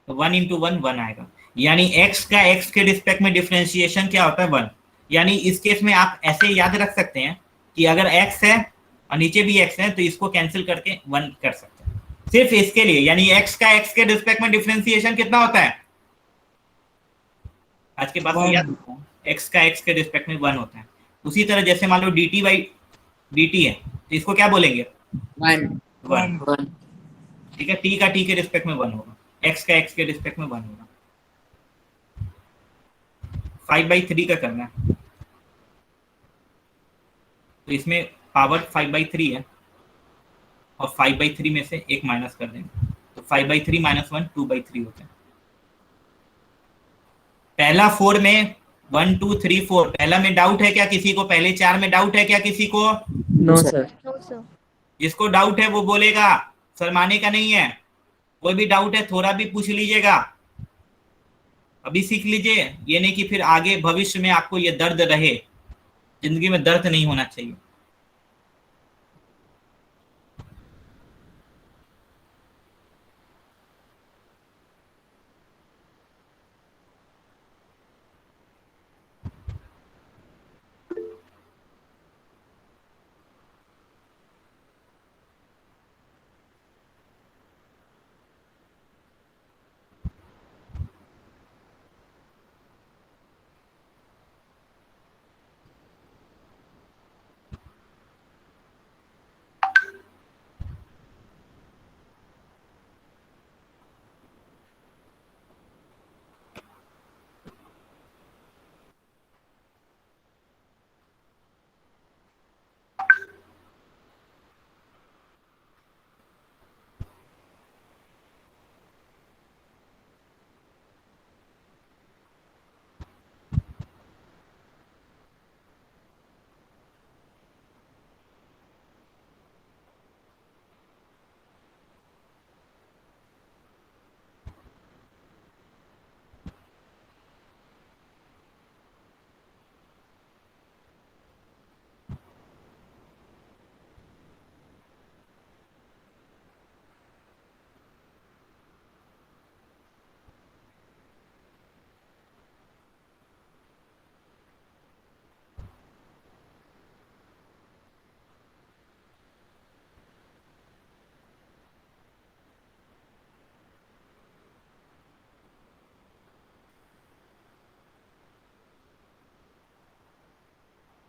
तो 1 इंटू 1 1 आएगा। यानी x का x के रिस्पेक्ट में डिफरेंशिएशन क्या होता है? 1। यानी इस केस में आप ऐसे याद रख सकते हैं कि अगर x है और नीचे भी x है तो इसको कैंसिल करके 1 कर सकते हैं, सिर्फ इसके लिए। यानी x का x के रिस्पेक्ट में डिफरेंशिएशन कितना होता है? आज के बाद तो याद रखो, x का x के रिस्पेक्ट में 1 होता है। उसी तरह जैसे मान लो dt बाई dt है, तो इसको क्या बोलेंगे? 1. 1। 1. ठीक है, t का t के रिस्पेक्ट में 1 होगा, x का x के रिस्पेक्ट में 1 होगा। 5/3 का करना है, तो इसमें पावर 5/3 है और 5/3 में से एक माइनस कर देंगे, तो 5/3 माइनस 1 2/3 होता है। पहला 4 में 1 2 3 4, पहला में डाउट है क्या किसी को? पहले 4 में डाउट है क्या किसी को? No, sir. No, sir. जिसको डाउट है वो बोलेगा, शर्माने का नहीं है। कोई भी डाउट है थोड़ा भी पूछ लीजिएगा, अभी सीख लीजिए, ये नहीं कि फिर आगे भविष्य में आपको ये दर्द रहे। जिंदगी में दर्द नहीं होना चाहिए।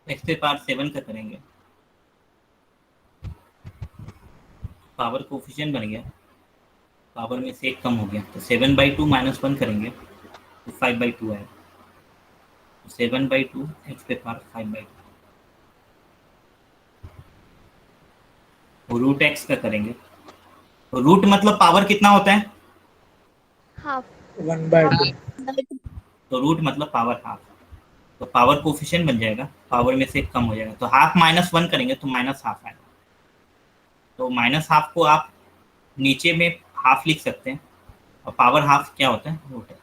x से पावर 7 का करेंगे, पावर कोफिशिएंट बन गया, पावर में से एक कम हो गया, तो 7/2 माइनस 1 करेंगे तो 5/2 आएगा। 7/2 x पे पावर 5/2 रूट x का करेंगे, तो रूट मतलब पावर कितना होता है? Half. 1/2. तो रूट मतलब पावर हाफ, तो पावर कोफिशिएंट बन जाएगा, पावर में से एक कम हो जाएगा, तो हाफ माइनस 1 करेंगे तो माइनस हाफ आएगा। तो माइनस हाफ को आप नीचे में हाफ लिख सकते हैं, और पावर हाफ क्या होता है? रूट है।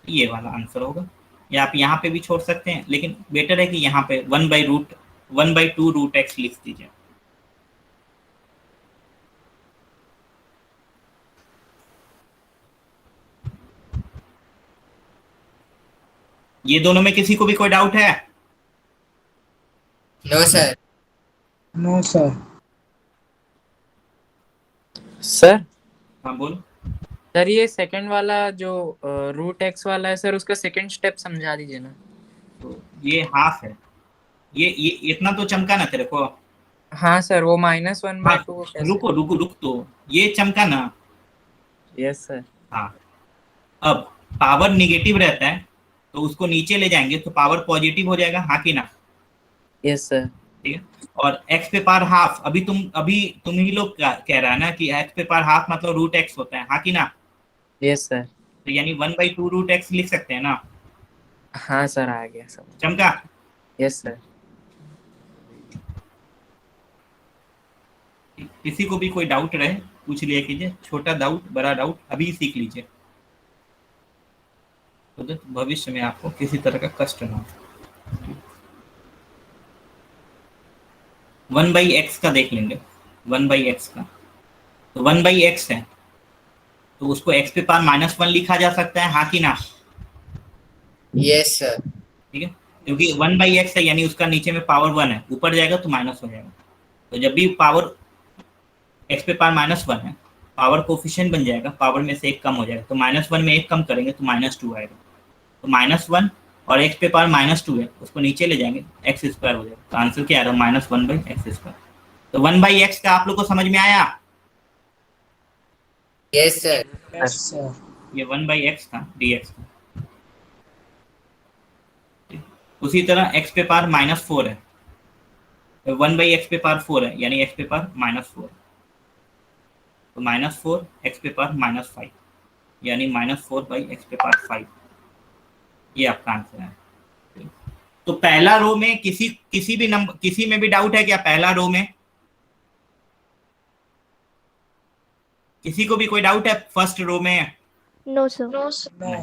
ये वाला आंसर होगा, या आप यहाँ पे भी छोड़ सकते हैं, लेकिन बेटर है कि यहाँ पे 1/2 रूट x लिख दीजिए। ये दोनों में किसी को भी कोई डाउट है? No, sir. No, sir. Sir हाँ बोल। सर ये सेकंड वाला जो रूट एक्स वाला है सर, उसका सेकंड स्टेप समझा दीजिए ना। तो ये हाफ है, ये इतना तो चमका ना तेरे को? हाँ सर, वो -1/2 रुक तो, ये चमका ना? Yes sir. हाँ, अब पावर निगेटिव रहता है तो उसको नीचे ले जाएंगे तो पावर पॉजिटिव हो जाएगा, हाँ कि ना? Yes sir. ठीक है, और x पे पावर हाफ, अभी तुम ही लोग कह रहा है ना कि x पे पावर हाफ मतलब रूट x होता है, हाँ कि ना? Yes sir. तो यानी 1/2 रूट x लिख सकते हैं ना? हाँ सर, आ गया सब। चमका? Yes sir. किसी को भी कोई डाउट रहे पूछ लिया कीजिए, छोटा डाउट बड़ा डाउट अभी सीख लीजिए, तो भविष्य में आपको किसी तरह का कष्ट ना हो। 1/x का देख लेंगे, 1/x का, तो 1/x है तो उसको x पे पावर -1 लिखा जा सकता है, हाँ कि ना? Yes, sir. ठीक है, क्योंकि 1/x है यानी उसका नीचे में पावर 1 है, ऊपर जाएगा तो माइनस हो जाएगा। तो जब भी पावर x पे पावर -1 है, पावर कोफिशिएंट बन जाएगा, पावर में से एक कम हो जाएगा, तो -1 में एक कम करेंगे तो -2 आएगा। तो -1 और x पे पावर -2 है, उसको नीचे ले जाएंगे x² हो जाएगा। तो आंसर क्या आ रहा है? -1/x²। तो 1/x का आप लोग को समझ में आया? Yes, sir. Yes, sir. ये 1/x था dx का। उसी तरह x पे पावर -4 है, 1/x पे पावर 4 है यानी x पे पावर -4, तो -4 x पे पावर -5 यानी -4/x पे पावर 5, ये आपका आंसर है। तो पहला रो में किसी भी नंबर, किसी में भी डाउट है क्या? पहला रो में किसी को भी कोई डाउट है फर्स्ट रो में? No, sir. No.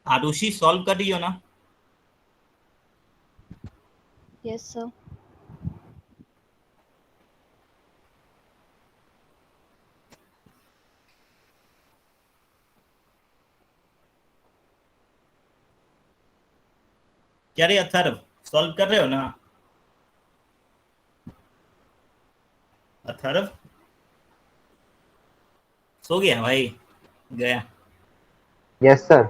Arushi solve कर रही हो ना? Yes, sir. क्या रे अथर्व, सॉल्व कर रहे हो ना? अथर्व सो गया भाई, गया? Yes sir.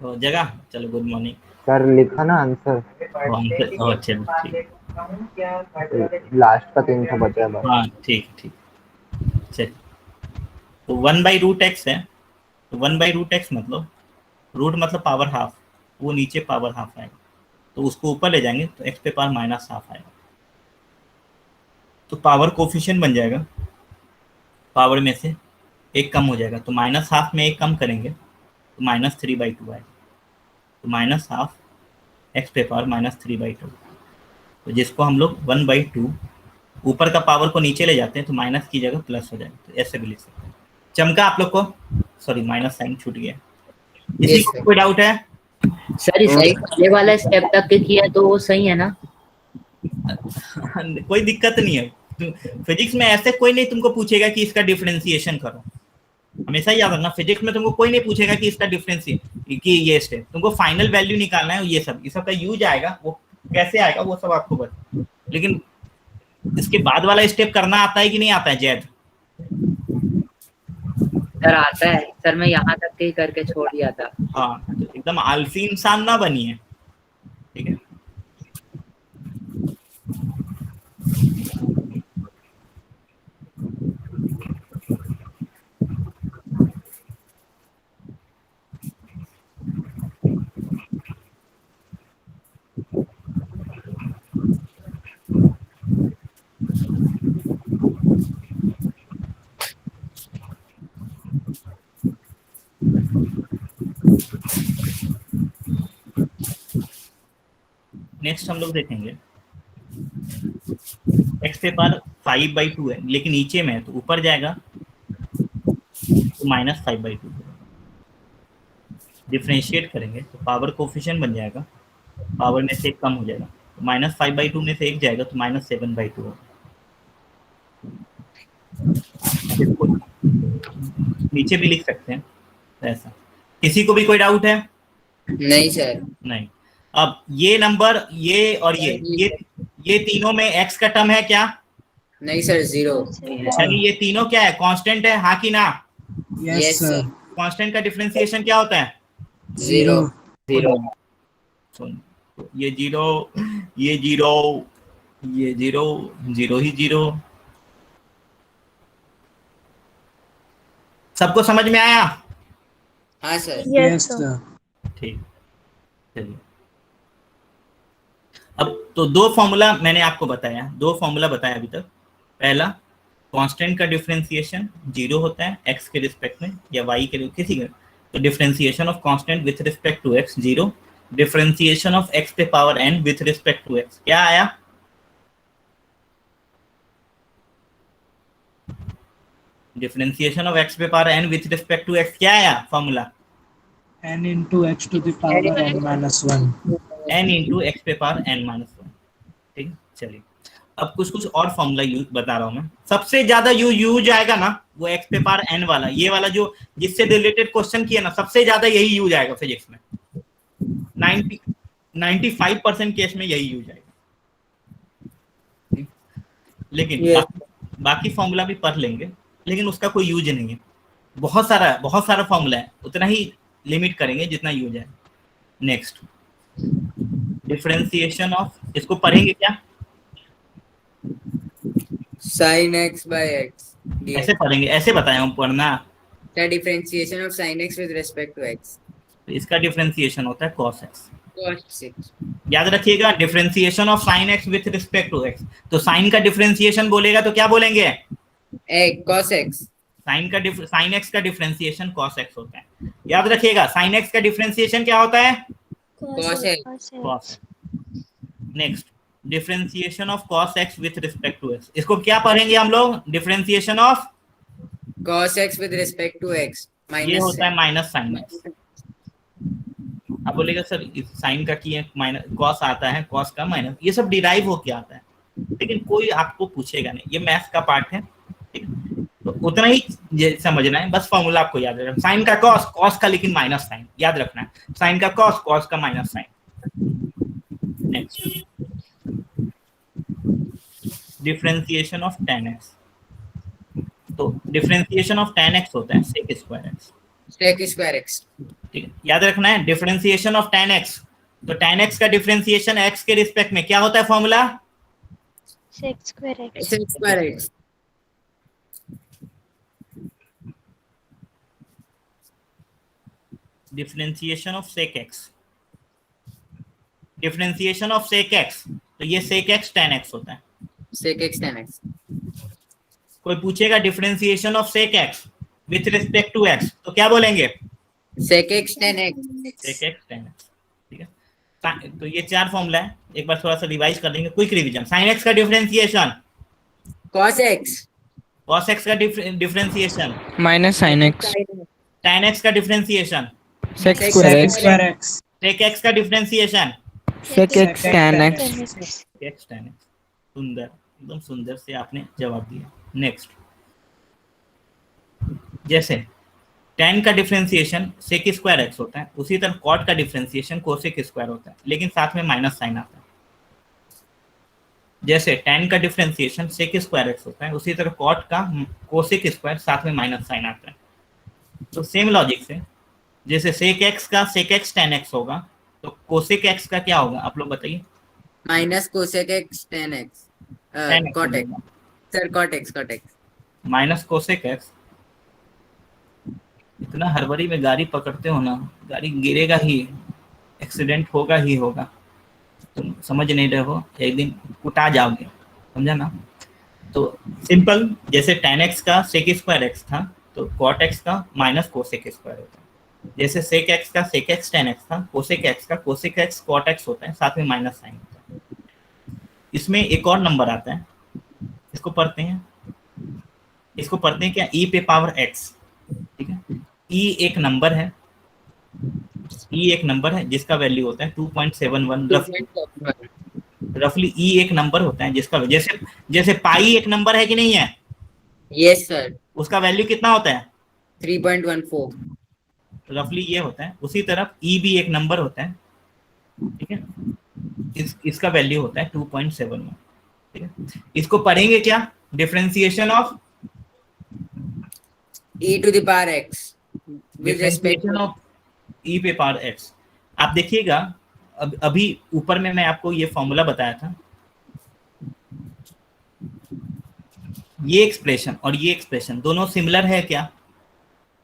तो जगह, चलो गुड मॉर्निंग। सर लिखा ना आंसर, चलो ठीक, लास्ट का 3 तो बचा है बस। हाँ ठीक चल। तो 1/√x है, तो 1/√x मतलब रूट मतलब पावर हाफ, वो नीचे पावर हाफ आएगा, तो उसको ऊपर ले जाएंगे तो x पे पावर -हाफ आएगा, तो पावर कोफिशिएंट बन जाएगा, पावर में से एक कम हो जाएगा, तो -हाफ में एक कम करेंगे तो -3/2 आएगा, तो -हाफ x पे पावर -3/2, तो जिसको हम लोग 1/2 ऊपर का पावर को नीचे ले जाते हैं तो माइनस की जगह प्लस हो जाएगा, तो ऐसे भी लिख सकते हैं। चमका आप लोग को? सॉरी माइनस साइन छूट गया। किसी Yes, को sir. कोई डाउट है? सर इसके पहले वाला स्टेप तक के किया तो वो सही है ना? कोई दिक्कत नहीं है, फिजिक्स में ऐसे कोई नहीं तुमको पूछेगा कि इसका डिफरेंशिएशन करो, हमेशा याद रखना, फिजिक्स में तुमको कोई नहीं पूछेगा कि इसका डिफरेंशिएशन कि ये स्टेप, तुमको फाइनल वैल्यू निकालना है, ये सब का यूज आएगा, वो कैसे आएगा वो सब आपको बता, लेकिन इसके बाद वाला स्टेप करना आता है कि नहीं आता है जैद? सर आता है सर, मैं यहाँ तक के ही करके छोड़ दिया था। हाँ, तो एकदम आलसी इंसान ना बनिए, ठीक है? नेक्स्ट हम लोग देखेंगे x पे पावर 5/2 है लेकिन नीचे में है, तो ऊपर जाएगा तो -5/2, डिफरेंशिएट करेंगे तो पावर कोफिशिएंट बन जाएगा, पावर में से एक कम हो जाएगा, तो -5/2 में से एक जाएगा तो -7/2 होगा। नीचे भी लिख सकते हैं ऐसा। किसी को भी कोई डाउट है? नहीं सर। नहीं। अब ये नंबर, ये और ये तीनों में x का टर्म है क्या? नहीं सर, 0। यानी ये तीनों क्या है, कांस्टेंट है, हाँ कि ना? Yes, sir. कांस्टेंट का डिफरेंशिएशन क्या होता है? 0। सुन, ये 0, ये 0, ये 0, 0 ही 0। सबको समझ में आया? हाँ सर। Yes, sir. ठीक, चलिए। अब तो दो फॉर्मूला मैंने आपको बताया, दो फॉर्मूला बताया अभी तक। पहला, कांस्टेंट का डिफरेंशिएशन 0 होता है x के रिस्पेक्ट में या y के किसी का, तो differentiation of constant with respect to x 0, differentiation of x पे power n with respect to x क्या आया? डिफरेंशिएशन ऑफ x पे power n with respect to x क्या आया formula? N into x to the power n minus 1. n into x पे power n minus 1। ठीक है, चलिए अब कुछ और फॉर्मूला यूज बता रहा हूँ मैं। सबसे ज्यादा यूज आएगा ना वो एक्स पे पावर n वाला, ये वाला जो जिससे रिलेटेड क्वेश्चन किया ना, सबसे ज्यादा यही यूज आएगा फिजिक्स में। 95% केस में यही यूज आएगा। लेकिन बाकी फॉर्मूला भी पढ़ लेंगे, लेकिन उसका कोई यूज नहीं है। बहुत सारा फॉर्मूला है, उतना ही लिमिट करेंगे जितना यूज है। नेक्स्ट, डिफरेंशिएशन ऑफ, इसको पढ़ेंगे क्या? sin x by x ऐसे पढ़ेंगे, ऐसे बताया हूँ पढ़ना। the differentiation of sin x with respect to x तो इसका डिफरेंशिएशन होता है cos x। cos 6। याद रखिएगा, differentiation of sin x with respect to x। तो sin का डिफरेंशिएशन बोलेगा तो क्या बोलेंगे? cos x। sin x का डिफरेंशिएशन cos x होता है। याद रखिएगा, sin x का डिफरेंशिएशन क्या होता है? cos x। cos। Next, differentiation of cos x with respect to x, इसको क्या पढ़ेंगे हम लोग? Differentiation of cos x with respect to x ये होता है माइनस साइन x। अब बोलेगा सर साइन का की माइनस कॉस आता है, कॉस का माइनस, ये सब डिराइव होके आता है, लेकिन कोई आपको पूछेगा नहीं, ये मैथ्स का पार्ट है। ठीक, तो उतना ही समझना है, बस फॉर्मूला आपको याद रखना। साइन का कॉस, कॉस का लेकिन माइनस साइन, याद रखना है। साइन का कॉस, कॉस का minus sine. Next, differentiation of tan x। तो डिफरेंशिएशन ऑफ tan x होता है sec square x। sec square x। ठीक है, याद रखना है डिफरेंशिएशन ऑफ tan x। तो tan x का डिफरेंशिएशन x के रिस्पेक्ट में क्या होता है formula? sec square x. sec square x। Differentiation of sec x, differentiation of sec x, तो ये sec x tan x होता है। sec x tan x। कोई पूछेगा differentiation of sec x with respect to x, तो क्या बोलेंगे? sec x tan x। sec x tan x। ठीक है, तो ये चार फॉर्मूला है, एक बार थोड़ा सा रिवाइज कर लेंगे, क्विक रिवीजन। sin x का differentiation cos x। cos x का differentiation minus sine x. tan x का differentiation sec Sec square Square x. x. sec x का differentiation sec x tan Tan x. x. x tan x। सुंदर, एकदम सुंदर से आपने जवाब दिया। नेक्स्ट, जैसे tan का डिफरेंशिएशन sec स्क्वायर x होता है, उसी तरह cot का डिफरेंशिएशन cosec स्क्वायर होता है, लेकिन साथ में माइनस साइन आता है। जैसे tan का डिफरेंशिएशन sec स्क्वायर x होता है, उसी तरह cot का cosec स्क्वायर साथ में माइनस साइन आता है। तो सेम लॉजिक से जैसे sec x का sec x tan x होगा, तो cosec x का क्या होगा आप लोग बताइए? minus cosec x tan x। Tan x cot x। sir cot x। Minus cosec x। इतना हड़बड़ी में गाड़ी पकड़ते हो ना, गाड़ी गिरेगा ही, एक्सीडेंट होगा ही होगा, तुम समझ नहीं रहे हो, एक दिन कुटा जाओगे, समझा ना? तो सिंपल, जैसे tan x का sec स्क्वायर x था, तो cot x का माइनस cosec स्क्वायर होता है। जैसे sec x का sec x tan x था, cosec x का cosec x cot x होता है, साथ में माइनस साइन होता है। इसमें एक और नंबर आता है, इसको पढ़ते हैं क्या? e पे पावर x। ठीक है, e एक नंबर है, जिसका वैल्यू होता है 2.71 रफ। रफली ई एक नंबर होता है जिसका जैसे जैसे पाई एक नंबर है कि नहीं है, Yes, sir. उसका वैल्यू कितना होता है 3.14. रफली ये होता है। उसी तरफ ई भी एक नंबर होता है, ठीक है, इसका वैल्यू होता है 2.71, ठीक है। इसको पढ़ेंगे क्या, differentiation of E to the power x with respect differentiation to of e पे पावर एक्स। आप देखिएगा अभी ऊपर में मैं आपको ये फॉर्मूला बताया था, ये एक्सप्रेशन और ये एक्सप्रेशन दोनों सिमिलर है क्या?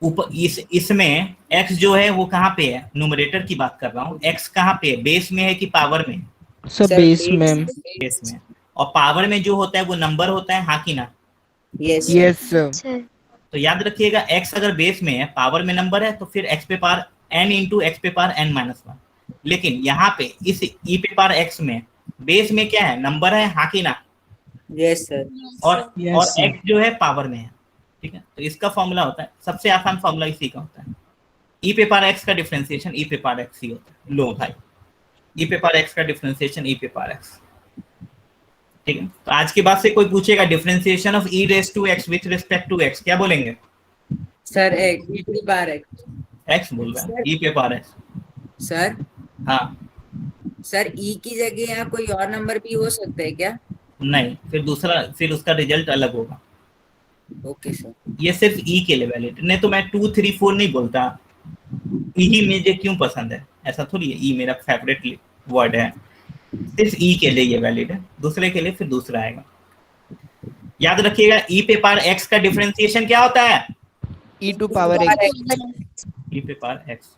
ऊपर इसमें x जो है वो कहाँ पे है, न्यूमरेटर की बात कर रहा हूँ, x कहाँ पे है, बेस में है कि पावर में? सर Sir, बेस में। बेस में। और पावर में जो होता है वो नंबर होता है, हाँ कि ना? Yes, sir. Yes sir. Sir तो याद रखिएगा x अगर बेस में है, पावर में नंबर है, तो फिर x पे पावर n इंटू एक्स पे पावर n-1। लेकिन यहाँ पे इस e पे पावर x में बेस में क्या है, नंबर है, हाँ कि ना? Yes, sir. और Yes, और sir. x जो है पावर में है, ठीक है। तो इसका फॉर्मूला होता है, सबसे आसान फॉर्मूला इसी का होता है, e पे पावर x का डिफरेंशिएशन e पे पावर x ही होता है। लो भाई, e पे पावर x का डिफरेंशिएशन e पे पावर x, ठीक है। तो आज के बाद से कोई पूछेगा differentiation of e raise to x with respect to x, क्या बोलेंगे? Sir, E to the power x. x बोल रहा है, e पे पावर x। Sir, हाँ, sir, E की जगह यहाँ कोई और नंबर भी हो सकता है क्या? नहीं, फिर उसका रिजल्ट अलग होगा। Okay, sir. ये सिर्फ e के लिए वैलिड, नहीं तो मैं 2 3 4 नहीं बोलता। e ही मुझे क्यों पसंद है, ऐसा थोड़ी है, e मेरा फेवरेट वर्ड है, सिर्फ e के लिए ये वैलिड है, दूसरे के लिए फिर दूसरा आएगा। याद रखिएगा e पे पावर x का डिफरेंशिएशन क्या होता है, ई टू पावर एक्स। e पे पावर x।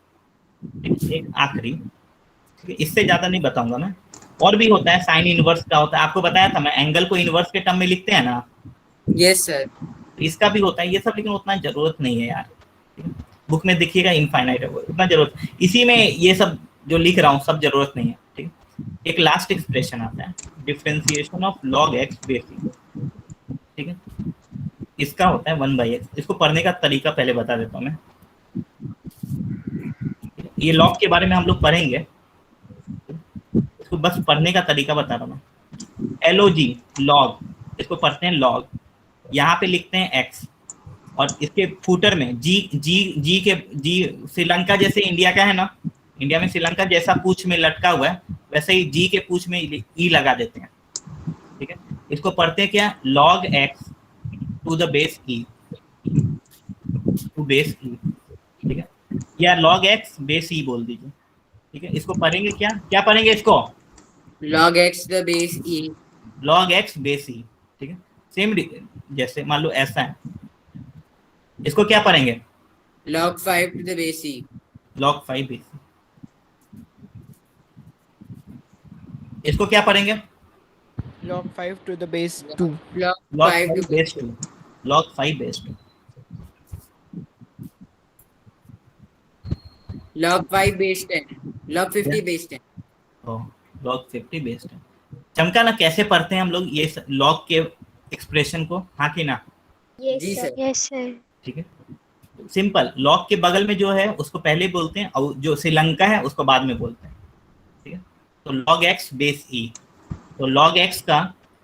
एक आखिरी, ठीक है, इससे ज्यादा नहीं बताऊंगा मैं। और भी होता है, साइन इनवर्स का होता है, आपको बताया था मैं, एंगल को इनवर्स के टर्म में लिखते हैं ना, Yes, sir. इसका भी होता है ये सब, लेकिन उतना जरूरत नहीं है यार, बुक में देखिएगा इनफाइनाइट है वो, उतना जरूरत इसी में ये सब जो लिख रहा हूँ सब जरूरत नहीं है, ठीक है। एक लास्ट एक्सप्रेशन आता है, differentiation of log x base e, ठीक है, इसका होता है 1/x। इसको पढ़ने का तरीका पहले बता देता हूँ मैं, ये log के बारे में हम लोग पढ़ेंगे, इसको बस पढ़ने का तरीका बता रहा हूँ मैं। log log, इसको पढ़ते हैं log, यहाँ पे लिखते हैं x, और इसके फूटर में जी श्रीलंका जैसे इंडिया का है ना, इंडिया में श्रीलंका जैसा पूछ में लटका हुआ है, वैसे ही जी के पूछ में ई लगा देते हैं, ठीक है। इसको पढ़ते हैं क्या, log x to the base e, to base e, ठीक है, या log x बेस ई बोल दीजिए, ठीक है। इसको पढ़ेंगे क्या, क्या पढ़ेंगे इसको, Log x the base e. log x base e, ठीक है। सेम जैसे मान लो ऐसा है, इसको क्या पढ़ेंगे, Log 5 to the base e. log 5 base ई। इसको क्या पढ़ेंगे, log 5 to the base 2। Log log 5 5 to base 2, log 5 base 2, log 5 base 10. Log 50 base 10. log 50 base 10। चमका ना कैसे पढ़ते हैं हम लोग ये log के एक्सप्रेशन को, हाँ कि ना? जी सर. यस सर ठीक है, सिंपल, log के बगल में जो है उसको पहले बोलते हैं और जो श्रीलंका है उसको बाद में बोलते हैं, ठीक है। तो log x बेस e, तो log x का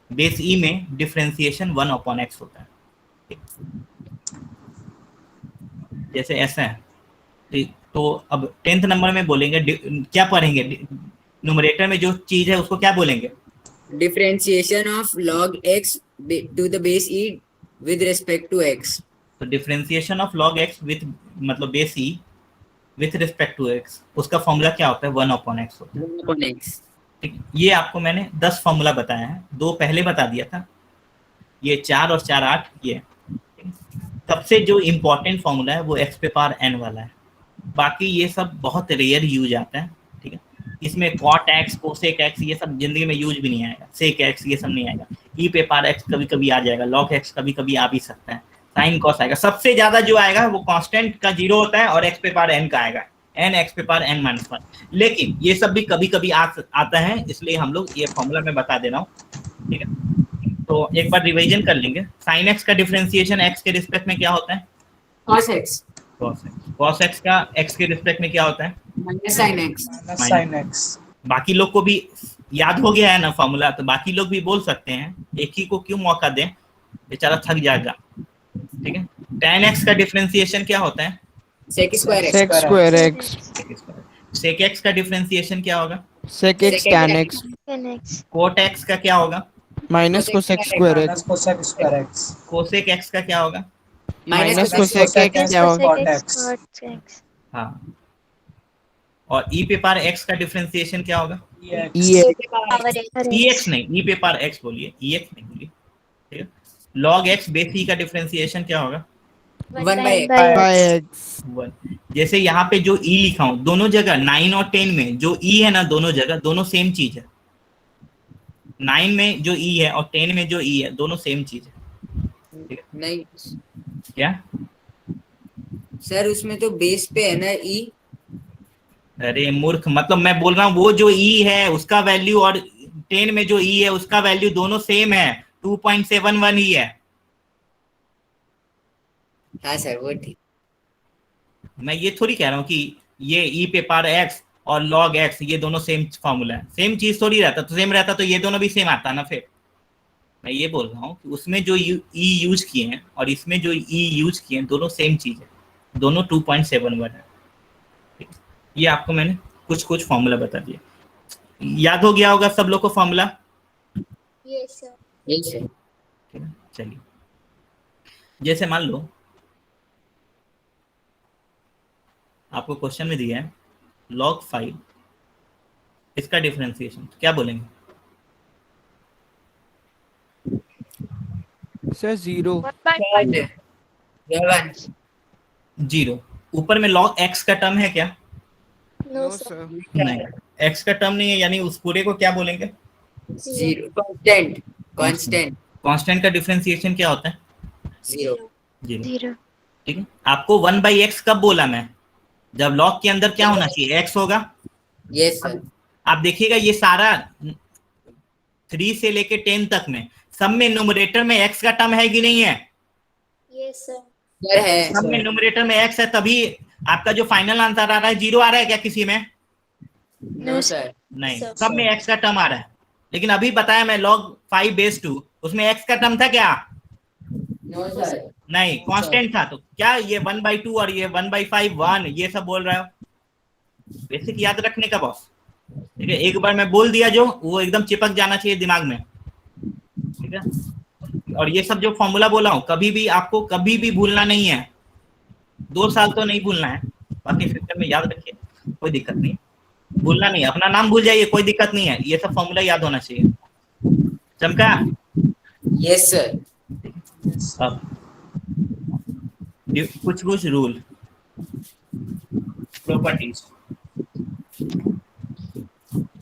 बेस e में डिफरेंशिएशन 1/x होता है, ठीक? जैसे ऐसा है, ठीक। तो अब 10th नंबर में बोलेंगे, क्या पढ़ेंगे, न्यूमरेटर में जो चीज है उसको क्या बोलेंगे, Differentiation of log x to the base e with respect to x. तो differentiation of log x with मतलब base e with respect to x, उसका फॉर्मूला क्या होता है, 1/x होता है, 1/x. ठीक। ये आपको मैंने 10 फॉर्मूला बताया है, 2 पहले बता दिया था, ये 4 और 4 8, ये सबसे जो इम्पोर्टेंट फॉर्मूला है वो x पे पावर n वाला है, बाकी ये सब बहुत रेयर यूज आता है, ठीक है। इसमें cot x cosec x ये सब जिंदगी में यूज भी नहीं आएगा, sec x ये सब नहीं आएगा, e पे पावर x कभी कभी आ जाएगा, log x कभी कभी आ भी सकता है, sin cos आएगा, सबसे ज्यादा जो आएगा वो कांस्टेंट का 0 होता है और x पे पावर n का आएगा, n x पे पावर n-1, लेकिन ये सब भी कभी कभी आता है, इसलिए हम लोग ये फॉर्मूला मैं बता दे रहा हूँ, ठीक है। तो एक बार रिवीजन कर लेंगे, sin x का डिफरेंशिएशन x के रिस्पेक्ट में क्या होता है, Cos x. cos x का x के रिस्पेक्ट में क्या होता है, Minus sin x. sin x. बाकी लोग को भी याद हो गया है ना फॉर्मूला, तो बाकी लोग भी बोल सकते हैं, एक ही को क्यों मौका दें, बेचारा थक जाएगा। ठीक है, tan x का डिफरेंशिएशन क्या होता है? sec square x. sec square x, sec x का डिफरेंशिएशन क्या होगा? sec x tan x, X. cot x का क्या होगा? minus cosec square x, Minus cosec square x. cosec x का क्या होगा? minus cosec cosec x x क्या होगा? cot x. Cot X. हाँ, और e पे पावर x का डिफरेंशिएशन क्या होगा? e Power X. ex नहीं, e पे पावर x बोलिए, ex नहीं बोलिए। ठीक है, log x बेस e का डिफरेंशिएशन क्या होगा? 1 by x. by x, 1। जैसे यहाँ पे जो e लिखा हूं, दोनों जगह 9 और 10 में जो e है ना, दोनों जगह दोनों सेम चीज है। 9 में जो e है और 10 में जो e है, दोनों सेम चीज है। नहीं क्या? सर, उसमें तो बेस पे है ना e. अरे मूर्ख, मतलब मैं बोल रहा हूँ वो जो e है उसका वैल्यू और 10 में जो e है उसका वैल्यू दोनों सेम है, 2.71 ही है। हाँ सर, वो ठीक. मैं ये थोड़ी कह रहा हूँ कि ये e पे पावर x और log x ये दोनों सेम फॉर्मूला है, सेम चीज थोड़ी रहता, तो सेम रहता तो ये दोनों भी सेम आता ना। फिर मैं ये बोल रहा हूँ कि उसमें जो e यूज किए हैं और इसमें जो e यूज किए हैं, दोनों सेम चीज है, दोनों 2.71 है। ये आपको मैंने कुछ कुछ फॉर्मूला बता दिया, याद हो गया होगा सब लोग को फॉर्मूला? Yes, sir. यही सर. ठीक है, चलिए, जैसे मान लो आपको क्वेश्चन में दिया है log 5, इसका डिफरेंशिएशन क्या बोलेंगे? sir 0, 1. 0। ऊपर में log x का टर्म है क्या? No, no sir. sir, नहीं, x का टर्म नहीं है, यानी उस पूरे को क्या बोलेंगे? 0. constant. कांस्टेंट का डिफरेंशिएशन क्या होता है? 0. 0। 0. ठीक है, आपको 1/x कब बोला मैं? जब log के अंदर क्या होना चाहिए? x होगा। Yes sir. आप देखिएगा ये सारा 3 से लेके 10 तक में सब में न्यूमरेटर में x का टर्म है कि नहीं है? Yes, sir. सर है. सब में न्यूमरेटर में x है, तभी आपका जो फाइनल आंसर आ रहा है 0 आ रहा है क्या किसी में? No sir. नहीं, Sir. सब में x का टर्म आ रहा है। लेकिन अभी बताया मैं log 5/2, उसमें x का टर्म था क्या? No sir. नहीं, कांस्टेंट था। तो क्या ये 1/2 और ये 1/5 1 ये सब बोल रहा हो? बेसिक याद रखने का बॉस। ठीक है, एक बार मैं बोल दिया जो वो एकदम चिपक जाना चाहिए दिमाग में। ठीक है, और ये सब जो फॉर्मूला बोला हूँ कभी भी आपको कभी भी भूलना नहीं है, 2 साल तो नहीं भूलना है, बाकी फ्यूचर में याद रखिए, कोई दिक्कत नहीं, भूलना नहीं। अपना नाम भूल जाइए, कोई दिक्कत नहीं है, ये सब फॉर्मूला याद होना चाहिए। चमका? Yes sir. अब कुछ कुछ रूल, प्रॉपर्टीज,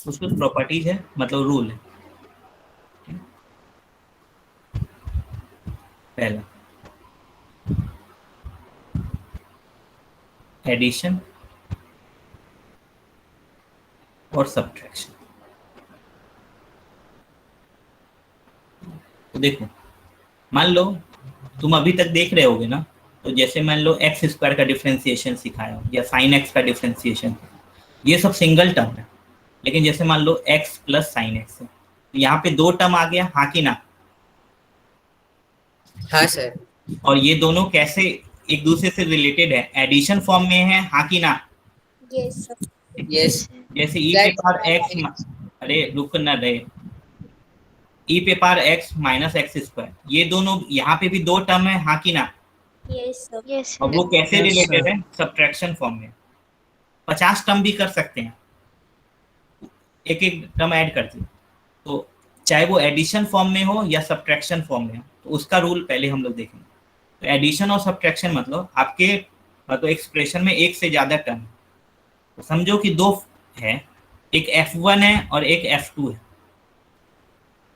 कुछ कुछ प्रॉपर्टीज है, मतलब रूल है। पहला, एडिशन और सब्ट्रैक्शन। तो देखो, मान लो तुम अभी तक देख रहे होगे ना, तो जैसे मान लो एक्स स्क्वायर का डिफरेंशिएशन सिखाया या साइन एक्स का डिफरेंशिएशन, ये सब सिंगल टर्म है। लेकिन जैसे मान लो एक्स प्लस साइन एक्स है, तो यहाँ पे 2 टर्म आ गया, हाँ कि ना? हाँ सर. और ये दोनों कैसे एक दूसरे से रिलेटेड है? एडिशन फॉर्म में है, हाँ कि ना? Yes, sir. यस. जैसे ई पे पावर एक्स, अरे रुक ना रहे, ई पे power x minus x square, ये दोनों यहाँ पे भी 2 टर्म है, हाँ कि ना? Yes, sir. Yes, और वो कैसे Yes, रिलेटेड sir. है? सब्ट्रैक्शन फॉर्म में। 50 टर्म भी कर सकते हैं, एक एक टर्म ऐड करते हैं, तो चाहे वो एडिशन फॉर्म में हो या सब्ट्रैक्शन फॉर्म में हो, तो उसका रूल पहले हम लोग देखेंगे। तो एडिशन और सब्ट्रैक्शन मतलब आपके मतलब एक्सप्रेशन में एक से ज्यादा टर्म, तो समझो कि 2 है, एक F1 है और एक F2 है,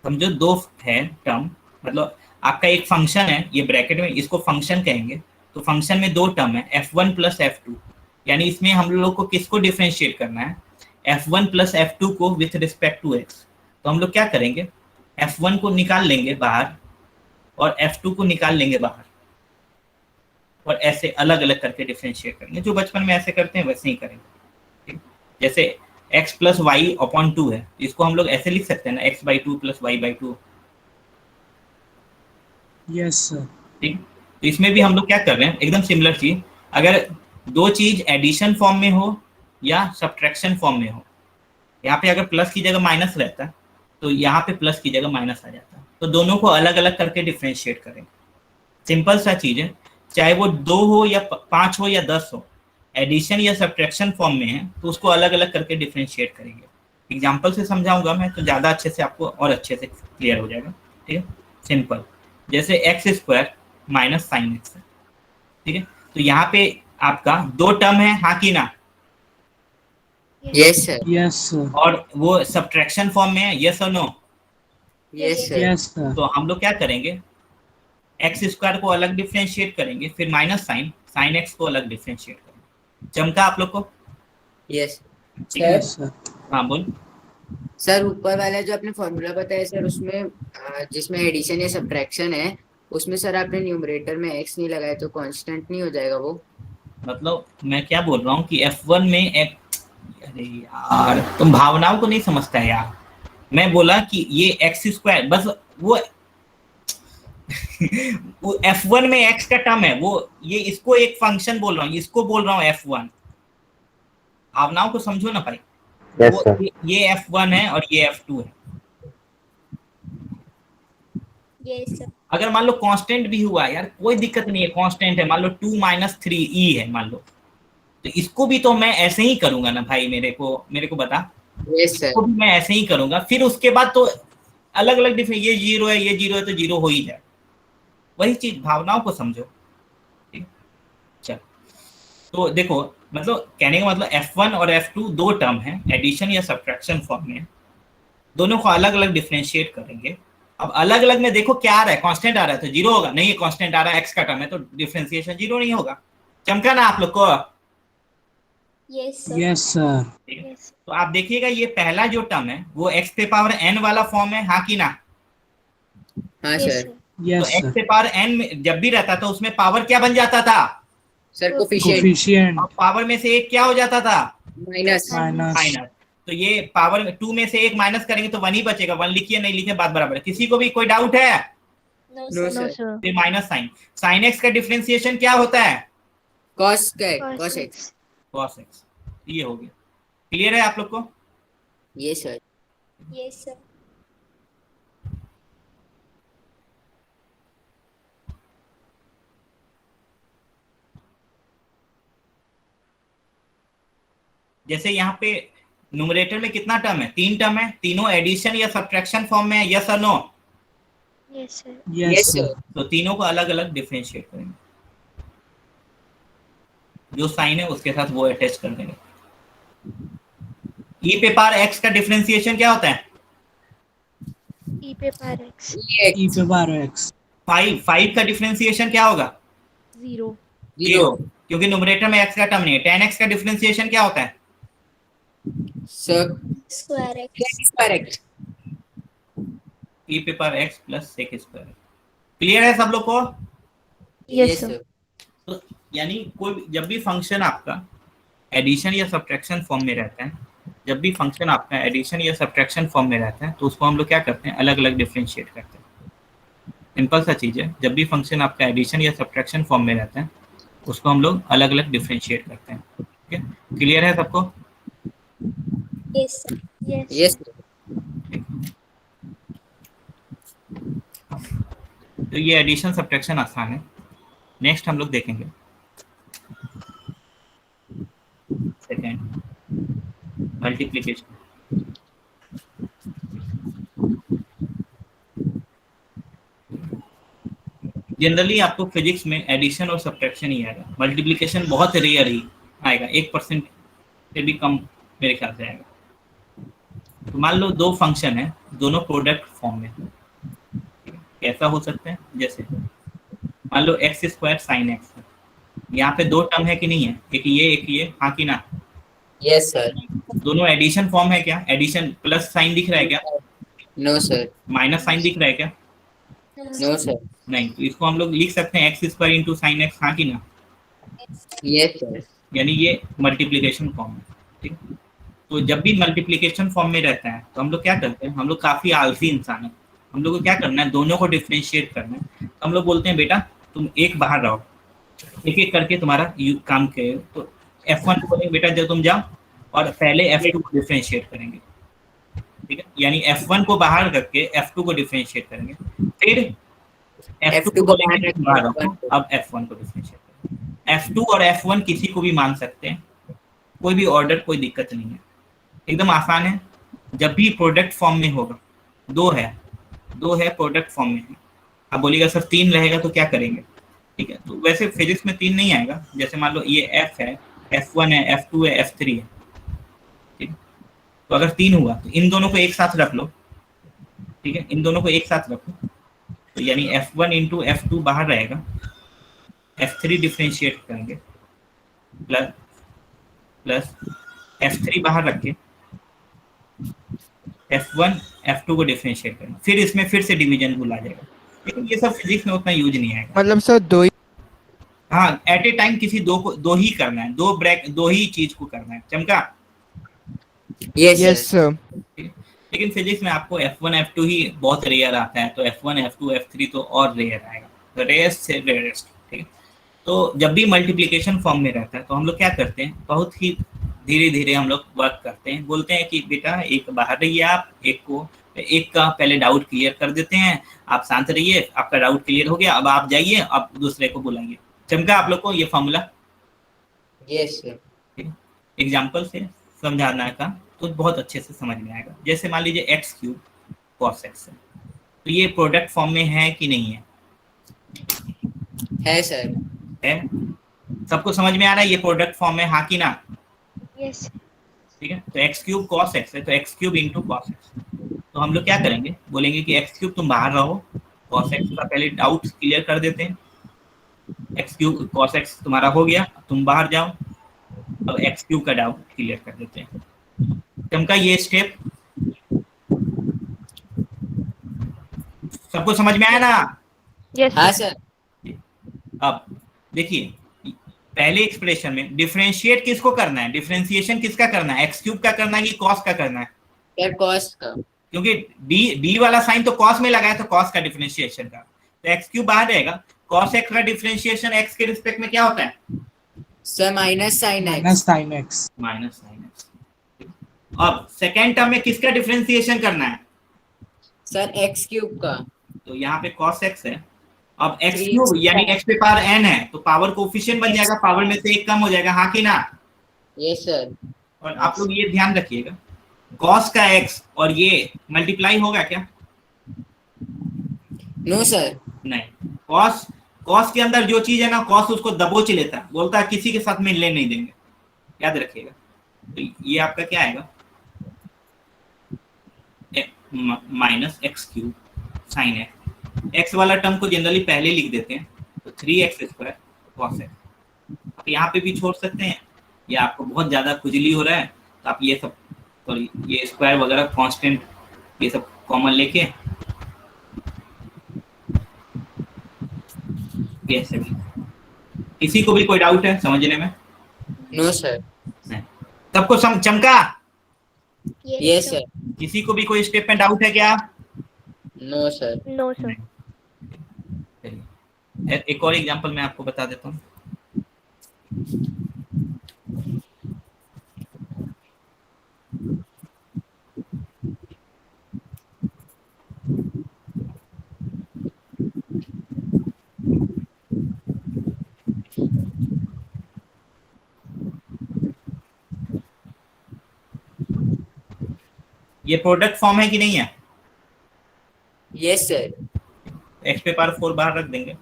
समझो 2 है टर्म, मतलब आपका एक फंक्शन है, ये ब्रैकेट में इसको फंक्शन कहेंगे, तो फंक्शन में 2 टर्म है F1 प्लस F2, यानी इसमें हम लोग को किसको डिफरेंशिएट करना है? F1 प्लस F2 को विथ रिस्पेक्ट टू x। तो हम लोग क्या करेंगे, F1 को निकाल लेंगे बाहर और F2 को निकाल लेंगे बाहर, और ऐसे अलग अलग करके डिफरेंशिएट करेंगे, जो बचपन में ऐसे करते हैं वैसे ही करेंगे। ठीक? जैसे x प्लस वाई अपॉन 2 है, इसको हम लोग ऐसे लिख सकते हैं ना, x by 2 plus y by 2। Yes, sir. ठीक, तो इसमें भी हम लोग क्या कर रहे हैं, एकदम सिमिलर चीज, अगर दो चीज एडिशन फॉर्म में हो या सब्ट्रैक्शन फॉर्म में हो, यहाँ पे अगर प्लस की जगह माइनस रहता है तो यहाँ पे प्लस की जगह माइनस आ जाता है, तो दोनों को अलग अलग करके डिफ्रेंशिएट करेंगे। सिंपल सा चीज है, चाहे वो 2 हो या 5 हो या 10 हो, एडिशन या सब्ट्रैक्शन फॉर्म में है तो उसको अलग अलग करके डिफ्रेंशिएट करेंगे। एग्जाम्पल से समझाऊंगा मैं तो ज़्यादा अच्छे से आपको और अच्छे से क्लियर हो जाएगा। ठीक है, सिंपल, जैसे x square minus sine x है। ठीक है, तो यहाँ पे आपका 2 टर्म है, हाँ कि ना, Yes, sir. Yes, sir. और वो सब्ट्रैक्शन फॉर्म में है, यस और no. Yes, sir. Yes, sir. तो हम लोग क्या करेंगे, एक्स स्क्वायर को अलग डिफ्रेंशिएट करेंगे, फिर माइनस साइन साइन एक्स को अलग डिफ्रेंशिएट करेंगे। चमका आप लोग को? Yes. ठीक है, Yes, sir. हाँ बोल। सर ऊपर वाला जो आपने फॉर्मूला बताया सर, उसमें जिसमें एडिशन या सब्ट्रैक्शन है, उसमें सर आपने न्यूमरेटर में x नहीं लगाया तो कांस्टेंट नहीं हो जाएगा वो? मतलब मैं क्या बोल रहा हूँ कि F1 में अरे यार तुम भावनाओं को नहीं समझता है यार। मैं बोला कि ये एक्स स्क्वायर बस वो वो F1 में x का टर्म है, वो ये इसको एक फंक्शन बोल रहा हूँ, इसको बोल रहा हूँ F1। भावनाओं को समझो ना भाई। Yes, वो sir. ये F1 है और ये F2 है। Yes, sir. अगर मान लो कांस्टेंट भी हुआ यार कोई दिक्कत नहीं है, कांस्टेंट है, मान लो 2 माइनस 3e है मान लो, तो इसको भी तो मैं ऐसे ही करूंगा ना भाई, मेरे को बता। Yes, sir. इसको भी मैं ऐसे ही करूंगा, फिर उसके बाद तो अलग अलग डिफरेंस, ये 0 है ये 0 है तो 0 हो ही जाए। वही चीज, भावनाओं को समझो। ठीक, चल तो देखो, मतलब कहने का मतलब F1 और F2 2 टर्म है, एडिशन या सब्ट्रैक्शन फॉर्म में, दोनों को अलग अलग डिफरेंशिएट करेंगे। अब अलग अलग में देखो क्या आ रहा है, कांस्टेंट आ रहा है तो 0 होगा, नहीं कांस्टेंट आ रहा है x का टर्म है तो डिफरेंशिएशन 0 नहीं होगा। चमका ना आप लोग को? Yes, sir. Yes, sir. ठीक है, Yes. तो आप देखिएगा ये पहला जो टर्म है वो x पे पावर n वाला फॉर्म है, हाँ कि ना? हाँ Yes, सर। sir. तो Yes, x sir. पे पावर n में जब भी रहता था उसमें पावर क्या बन जाता था, सर कोफिशिएंट Coefficient. और पावर में से एक क्या हो जाता था, माइनस। Minus. माइनस। तो ये पावर 2 में से एक माइनस करेंगे तो 1 ही बचेगा, 1 लिखिए नहीं लिखिए बात बराबर है। किसी को भी कोई डाउट है? No, No, sir. sir. फिर माइनस साइन, साइन एक्स का डिफरेंशिएशन क्या होता है, cos Cos cos X. X. Cos x. ये हो गया, क्लियर है आप लोग को? ये सर। Yes, sir. जैसे यहाँ पे न्यूमरेटर में कितना टर्म है, 3 टर्म है, तीनों एडिशन या सब्ट्रैक्शन फॉर्म में है, यस और no? Yes, sir. Yes, sir. तो तीनों को अलग अलग डिफरेंशिएट करेंगे, जो साइन है उसके साथ वो अटैच कर देंगे। e पे पावर x का डिफरेंशिएशन क्या होता है, E पे power X. E पे बार X. 5 का डिफरेंशिएशन क्या होगा, 0. 0 क्योंकि न्यूमरेटर में x का टर्म नहीं है। 10x का डिफरेंशिएशन क्या होता है, sir Square X. Correct. e पे power x plus sec square. Clear है सब लोग को? Yes, sir. तो यानी कोई जब भी फंक्शन आपका एडिशन या सब्ट्रैक्शन फॉर्म में रहता है, जब भी फंक्शन आपका एडिशन या सब्ट्रैक्शन फॉर्म में रहता है तो उसको हम लोग क्या करते हैं, अलग अलग डिफरेंशिएट करते हैं। सिंपल सा चीज़ है, जब भी फंक्शन आपका एडिशन या सब्ट्रैक्शन फॉर्म में रहता है उसको हम लोग अलग अलग डिफरेंशिएट करते हैं। ठीक है, क्लियर है सबको? Yes, sir. Yes. यस। तो ये एडिशन सब्ट्रैक्शन आसान है। नेक्स्ट हम लोग देखेंगे सेकेंड, मल्टीप्लिकेशन। जनरली आपको फिजिक्स में एडिशन और सब्ट्रैक्शन ही आएगा, मल्टीप्लिकेशन बहुत रेयर ही आएगा, 1% से भी कम मेरे ख्याल से आएगा। तो मान लो 2 फंक्शन है, दोनों प्रोडक्ट फॉर्म में, कैसा हो सकता है, जैसे मान लो एक्स स्क्वायर साइन एक्स, यहाँ पे 2 टर्म है कि नहीं है, एक ये, हाँ कि ना? Yes sir. दोनों एडिशन फॉर्म है क्या, एडिशन प्लस साइन दिख रहा है क्या, नो सर। माइनस साइन दिख रहा है क्या? No sir. नहीं, तो इसको हम लोग लिख सकते हैं x square into sine x, हाँ कि ना? Yes sir. यानी ये मल्टीप्लिकेशन फॉर्म है। ठीक, तो जब भी मल्टीप्लिकेशन फॉर्म में रहता है तो हम लोग क्या करते हैं, हम लोग काफी आलसी इंसान है, हम लोग को क्या करना है, दोनों को डिफरेंशिएट करना है। तो हम लोग बोलते हैं बेटा तुम एक बाहर रहो, एक एक करके तुम्हारा काम करें। तो F1 को बोलेंगे बेटा जब तुम जाओ और पहले F2 को डिफरेंशिएट करेंगे, ठीक है, यानी F1 को बाहर रख के F2 को डिफरेंशिएट करेंगे, फिर F2 को बोलेंगे बाहर रखो, अब F1 को डिफरेंशिएट करेंगे। F2 और F1 किसी को भी मान सकते हैं, कोई भी ऑर्डर, कोई दिक्कत नहीं है, एकदम आसान है। जब भी प्रोडक्ट फॉर्म में होगा, दो है प्रोडक्ट फॉर्म में है, आप बोलिएगा सर 3 रहेगा तो क्या करेंगे, ठीक है। तो वैसे फिजिक्स में 3 नहीं आएगा, जैसे मान लो ये F है, F1 है, F2 है, F3 है, ठीक है। तो अगर 3 हुआ तो इन दोनों को एक साथ रख लो, ठीक है, इन दोनों को एक साथ रखो, तो यानी F1 इंटू F2 बाहर रहेगा, F3 डिफरेंशिएट करेंगे, प्लस F3 बाहर रख के F1 F2 को डिफरेंशिएट करना, फिर इसमें फिर से डिवीजन भूल आ जाएगा, लेकिन ये सब फिजिक्स में उतना यूज नहीं आएगा। मतलब सर दो ही, हाँ, एट ए टाइम किसी दो ही करना है, दो ही चीज को करना है। चमका? Yes sir. लेकिन फिजिक्स में आपको F1 F2 ही बहुत रेयर आता है, तो F1 F2 F3 तो और रेयर आएगा, तो रेयरेस्ट से रेयरेस्ट, ठीक है। तो जब भी मल्टीप्लिकेशन फॉर्म में रहता है तो हम लोग क्या करते हैं, बहुत ही धीरे धीरे हम लोग वर्क करते हैं, बोलते हैं कि बेटा एक बाहर रहिए, आप एक का पहले डाउट क्लियर कर देते हैं, आप शांत रहिए, आपका डाउट क्लियर हो गया, अब आप जाइए, अब दूसरे को बुलाइए। चमका आप लोग को ये फॉर्मूला? Yes sir. एग्जाम्पल से समझाना का तो बहुत अच्छे से समझ में आएगा। जैसे मान लीजिए x³ cos x है, तो ये प्रोडक्ट फॉर्म में है कि नहीं है? है सर। है। सबको समझ में आ रहा है ये प्रोडक्ट फॉर्म में, हाँ कि ना? यस। ठीक है, तो x³ cos x है, तो x³ इंटू cos x। तो हम लोग क्या करेंगे, बोलेंगे कि x³ तुम बाहर रहो, cos x का पहले डाउट क्लियर कर देते हैं, x³ cos x तुम्हारा हो गया, तुम बाहर जाओ, अब x³ का डाउट क्लियर कर देते हैं। चमका ये स्टेप सबको समझ में आया ना? यस। हाँ सर। अब देखिए पहले एक्सप्रेशन में डिफरेंशिएट किसको करना है, डिफरेंशिएशन किसका करना है, x³ का करना है कि cos का करना है? सर cos का, क्योंकि d वाला साइन तो cos में लगा है, तो cos का डिफरेंशिएशन का, तो x³ बाहर रहेगा। cos x का डिफरेंशिएशन x के रिस्पेक्ट में क्या होता है sir? Minus sine x. Minus sine x. Minus sine x. अब सेकेंड टर्म में किसका डिफरेंशिएशन करना है सर? x³ का, तो यहाँ पे cos x है, अब x³ यानी x पे पावर n है, तो पावर कोफिशिएंट बन जाएगा, पावर में से एक कम हो जाएगा, हाँ कि ना? Yes sir. और आप लोग ये ध्यान रखिएगा, cos का x और ये मल्टीप्लाई होगा क्या? No sir. नहीं, cos के अंदर जो चीज है ना, cos उसको दबोच लेता है, बोलता है किसी के साथ मिलने नहीं देंगे, याद रखिएगा। तो ये आपका क्या आएगा, माइनस x³ साइन है, x वाला टर्म को जनरली पहले लिख देते हैं, तो 3x² cos x। आप यहाँ पे भी छोड़ सकते हैं, या आपको बहुत ज्यादा खुजली हो रहा है तो आप ये सब, सॉरी ये स्क्वायर वगैरह कांस्टेंट ये सब कॉमन लेके कैसे भी। किसी को भी कोई डाउट है समझने में? No sir. सबको चमका? Yes sir. किसी को भी कोई स्टेप में डाउट है क्या? No sir. No sir. एक और एग्जांपल मैं आपको बता देता हूँ। ये प्रोडक्ट फॉर्म है कि नहीं है? Yes sir. x पे पावर 4 बाहर रख देंगे,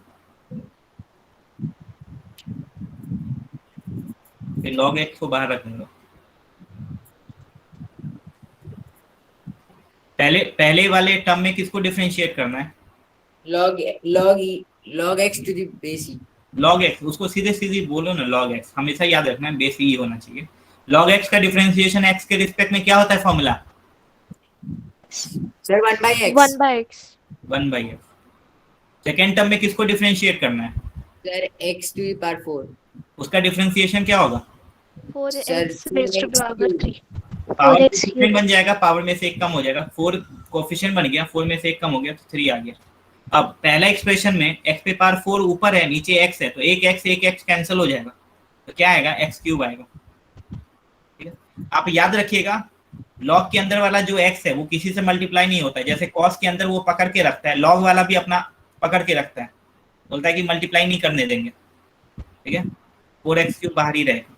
फिर log x को बाहर रख देंगे। पहले वाले टर्म में किसको डिफरेंशिएट करना है? log x to the base e। log x, उसको सीधे सीधे बोलो ना, log x हमेशा याद रखना है, बेस e होना चाहिए। log x का डिफरेंशिएशन x के रिस्पेक्ट में क्या होता है formula? Sir 1/x। 1/x। 1/x। Second term में किसको डिफरेंशिएट करना है? Sir x to the power 4। उसका डिफरेंशिएशन क्या होगा? 4x raised to the power 3। Power 4x coefficient बन जाएगा, पावर में से एक कम हो जाएगा, 4 कोफिशिएंट बन गया, 4 में से एक कम हो गया तो 3 आ गया। अब पहला एक्सप्रेशन में x पे पावर 4 ऊपर है, नीचे x है, तो एक x कैंसिल हो जाएगा, तो क्या आएगा, x क्यूब आएगा। ठीक है, आप याद रखिएगा लॉग के अंदर वाला जो x है वो किसी से मल्टीप्लाई नहीं होता है, जैसे कॉस के अंदर वो पकड़ के रखता है, लॉग वाला भी अपना पकड़ के रखता है, बोलता है कि मल्टीप्लाई नहीं करने देंगे। ठीक है, 4x क्यूब बाहर ही रहेगा।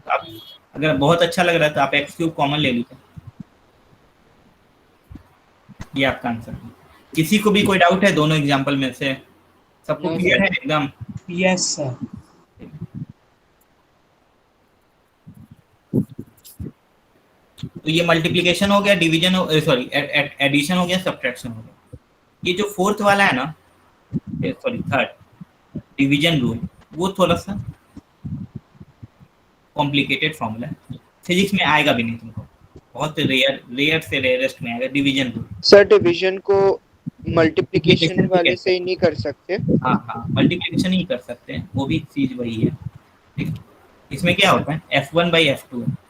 आप अगर बहुत अच्छा लग रहा है तो आप x क्यूब कॉमन ले लीजिए, ये आपका आंसर है। किसी को भी कोई डाउट है दोनों एग्जांपल में से? सबको No, क्लियर है एकदम? Yes, sir. तो ये मल्टीप्लिकेशन हो गया, डिवीजन हो, सॉरी एडिशन हो गया, सब्ट्रैक्शन हो गया। ये जो फोर्थ वाला है ना, सॉरी थर्ड डिवीजन रूल, वो थोड़ा सा कॉम्प्लिकेटेड फॉर्मूला है, फिजिक्स में आएगा भी नहीं तुमको, बहुत रेयर से रेयरेस्ट में आएगा डिवीजन रूल। सर डिवीजन को मल्टीप्लिकेशन वाले से ही नहीं कर सकते? हाँ हाँ, मल्टीप्लिकेशन ही कर सकते हैं, वो भी चीज वही है। ठीक है, इसमें क्या होता है, f1/f2 है,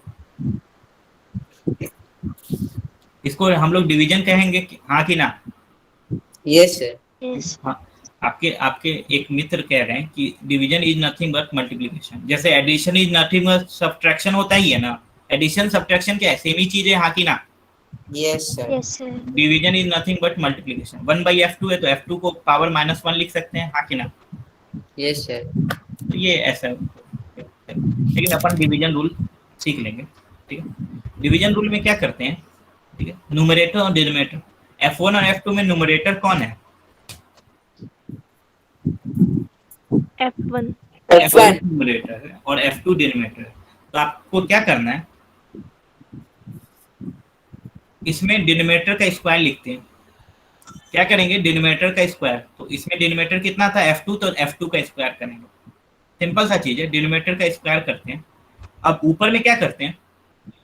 इसको हम लोग डिवीजन कहेंगे, हाँ कि ना? Yes sir. Yes. हाँ, आपके एक मित्र कह रहे हैं कि division is nothing but multiplication, जैसे addition is nothing but subtraction होता ही है ना, एडिशन सब्ट्रैक्शन क्या है, सेम ही चीज है, हाँ कि ना? Yes sir. Yes, sir. Division is nothing but multiplication. 1/f2 है तो f2 को पावर -1 लिख सकते हैं, हाँ कि ना? Yes sir. तो ये ऐसा है। लेकिन अपन डिवीजन रूल सीख लेंगे। ठीक है, डिवीजन रूल में क्या करते हैं, ठीक है, न्यूमरेटर और डिनोमिनेटर, f1 और f2 में न्यूमरेटर कौन है? F1. f1 न्यूमरेटर है और f2 डिनोमिनेटर है। तो आपको क्या करना है, इसमें डिनोमिनेटर का स्क्वायर लिखते हैं। क्या करेंगे, डिनोमिनेटर का स्क्वायर, तो इसमें डिनोमिनेटर कितना था, f2, तो f2 का स्क्वायर करेंगे। सिंपल सा चीज है, डिनोमिनेटर का स्क्वायर करते हैं। अब ऊपर में क्या करते हैं,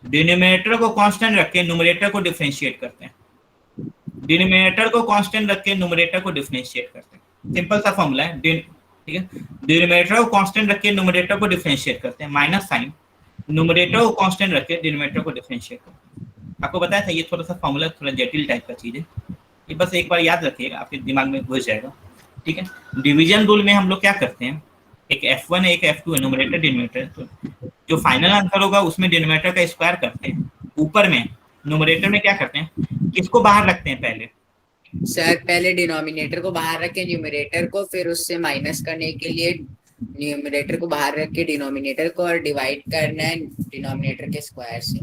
डिनोमिनेटर को कांस्टेंट रख के न्यूमरेटर को डिफरेंशिएट करते हैं, डिनोमिनेटर को कांस्टेंट रख के न्यूमरेटर को डिफरेंशिएट करते हैं। सिंपल सा फॉर्मूला है। ठीक है, डिनोमिनेटर को कांस्टेंट रख के न्यूमरेटर को डिफरेंशिएट करते हैं, माइनस साइन, न्यूमरेटर को कांस्टेंट रख के डिनोमिनेटर को डिफरेंशिएट करते हैं। आपको बताया था ये थोड़ा सा फॉर्मूला थोड़ा जटिल टाइप का चीज है, ये बस एक बार याद रखिएगा, आपके दिमाग में घुस जाएगा। ठीक है, डिवीजन रूल में हम लोग क्या करते हैं, एक f1 है एक f2 है, न्यूमरेटर डिनोमिनेटर, तो जो फाइनल आंसर होगा उसमें डिनोमिनेटर का स्क्वायर करते हैं, ऊपर में न्यूमरेटर में क्या करते हैं, किसको बाहर रखते हैं पहले? सर पहले डिनोमिनेटर को बाहर रख के न्यूमरेटर को, फिर उससे माइनस करने के लिए न्यूमरेटर को बाहर रख के डिनोमिनेटर को, और डिवाइड करना है डिनोमिनेटर के स्क्वायर से।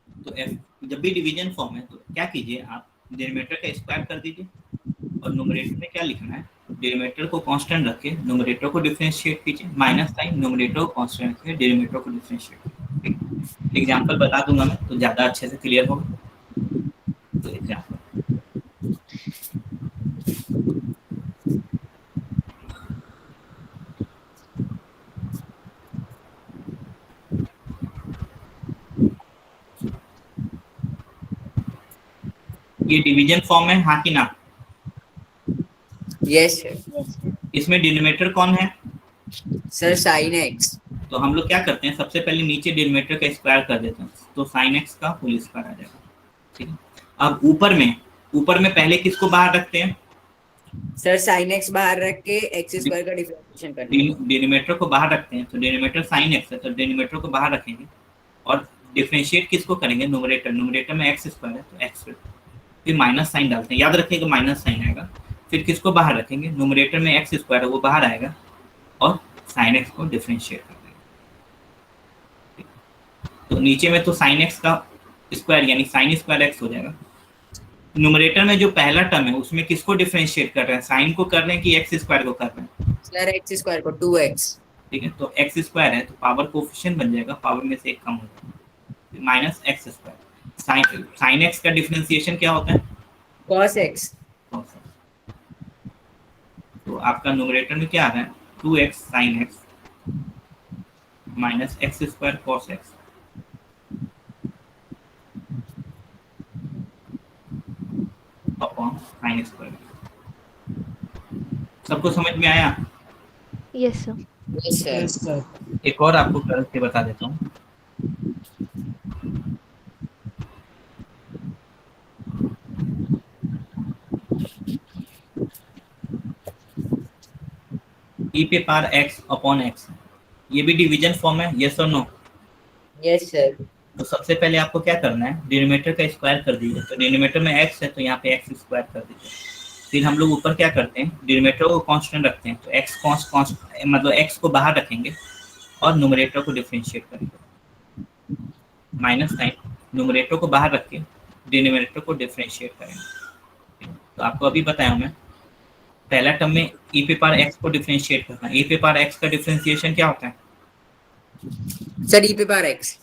तो जब भी डिवीजन फॉर्म है तो क्या कीजिए, आप डिनोमिनेटर का स्क्वायर कर दीजिए और न्यूमरेटर में क्या लिखना है, डिनोमिनेटर को कांस्टेंट रख के न्यूमरेटर को डिफरेंशिएट कीजिए, माइनस साइन, न्यूमरेटर को कांस्टेंट रख के डिनोमिनेटर को डिफरेंशिएट। ठीक, एग्जांपल बता दूंगा मैं तो ज़्यादा अच्छे से क्लियर होगा। तो एग्जांपल, ये डिवीजन फॉर्म है, हाँ कि ना? Yes sir. Yes, sir. इसमें डिनोमिनेटर कौन है? Sir sine x. तो हम लोग क्या करते हैं, सबसे पहले नीचे डिनोमिनेटर का स्क्वायर कर देते हैं, तो साइन एक्स का होल स्क्वायर आ जाएगा। ठीक है, अब ऊपर में पहले किसको बाहर रखते हैं? सर साइन एक्स बाहर रख के एक्स स्क्वायर का डिफरेंशिएशन करना है। डिनोमिनेटर को बाहर रखते हैं, तो डिनोमिनेटर साइन एक्स है, तो डिनोमिनेटर को बाहर रखेंगे और डिफरेंशिएट किसको करेंगे, न्यूमरेटर में एक्स स्क्वायर है तो एक्स, फिर माइनस साइन डालते हैं, याद रखिएगा माइनस साइन आएगा, फिर किसको बाहर रखेंगे, न्यूमरेटर में एक्स स्क्वायर है वो बाहर आएगा और साइन एक्स को डिफरेंशिएट कर देंगे। तो नीचे में तो साइन एक्स का स्क्वायर यानी साइन स्क्वायर एक्स हो जाएगा। न्यूमरेटर में जो पहला टर्म है उसमें किसको डिफरेंशिएट कर रहे हैं, साइन को कर रहे हैं कि एक्स स्क्वायर को कर रहे हैं? सर एक्स स्क्वायर को 2x। ठीक है, तो एक्स स्क्वायर है तो पावर कोफिशिएंट बन जाएगा, पावर में से एक कम हो जाएगा, minus x square. Sine x का डिफरेंशिएशन क्या होता है, cos x। तो आपका न्यूमरेटर में क्या आ रहा है, 2x sine x minus x square cos x. Upon sine square. सबको समझ में आया? Yes, sir. Yes sir. Yes, sir. एक और आपको करके बता देता हूँ। ई पे पावर एक्स अपॉन एक्स, ये भी डिवीजन फॉर्म है, यस और नो? Yes sir. तो सबसे पहले आपको क्या करना है, डिनोमिनेटर का स्क्वायर कर दीजिए। तो डिनोमिनेटर में एक्स है तो यहाँ पे एक्स स्क्वायर कर दीजिए। फिर हम लोग ऊपर क्या करते हैं, डिनोमिनेटर को कांस्टेंट रखते हैं, तो एक्स मतलब एक्स को बाहर रखेंगे और न्यूमरेटर को डिफरेंशिएट करेंगे। माइनस साइन, न्यूमरेटर को बाहर रख के डिनोमिनेटर को डिफरेंशिएट करेंगे। तो आपको अभी बताया मैं, पहला टर्म में ई पे पावर एक्स को डिफरेंशिएट करना। ई पे पावर एक्स का डिफरेंशिएशन क्या होता है? सर ई पे पावर एक्स।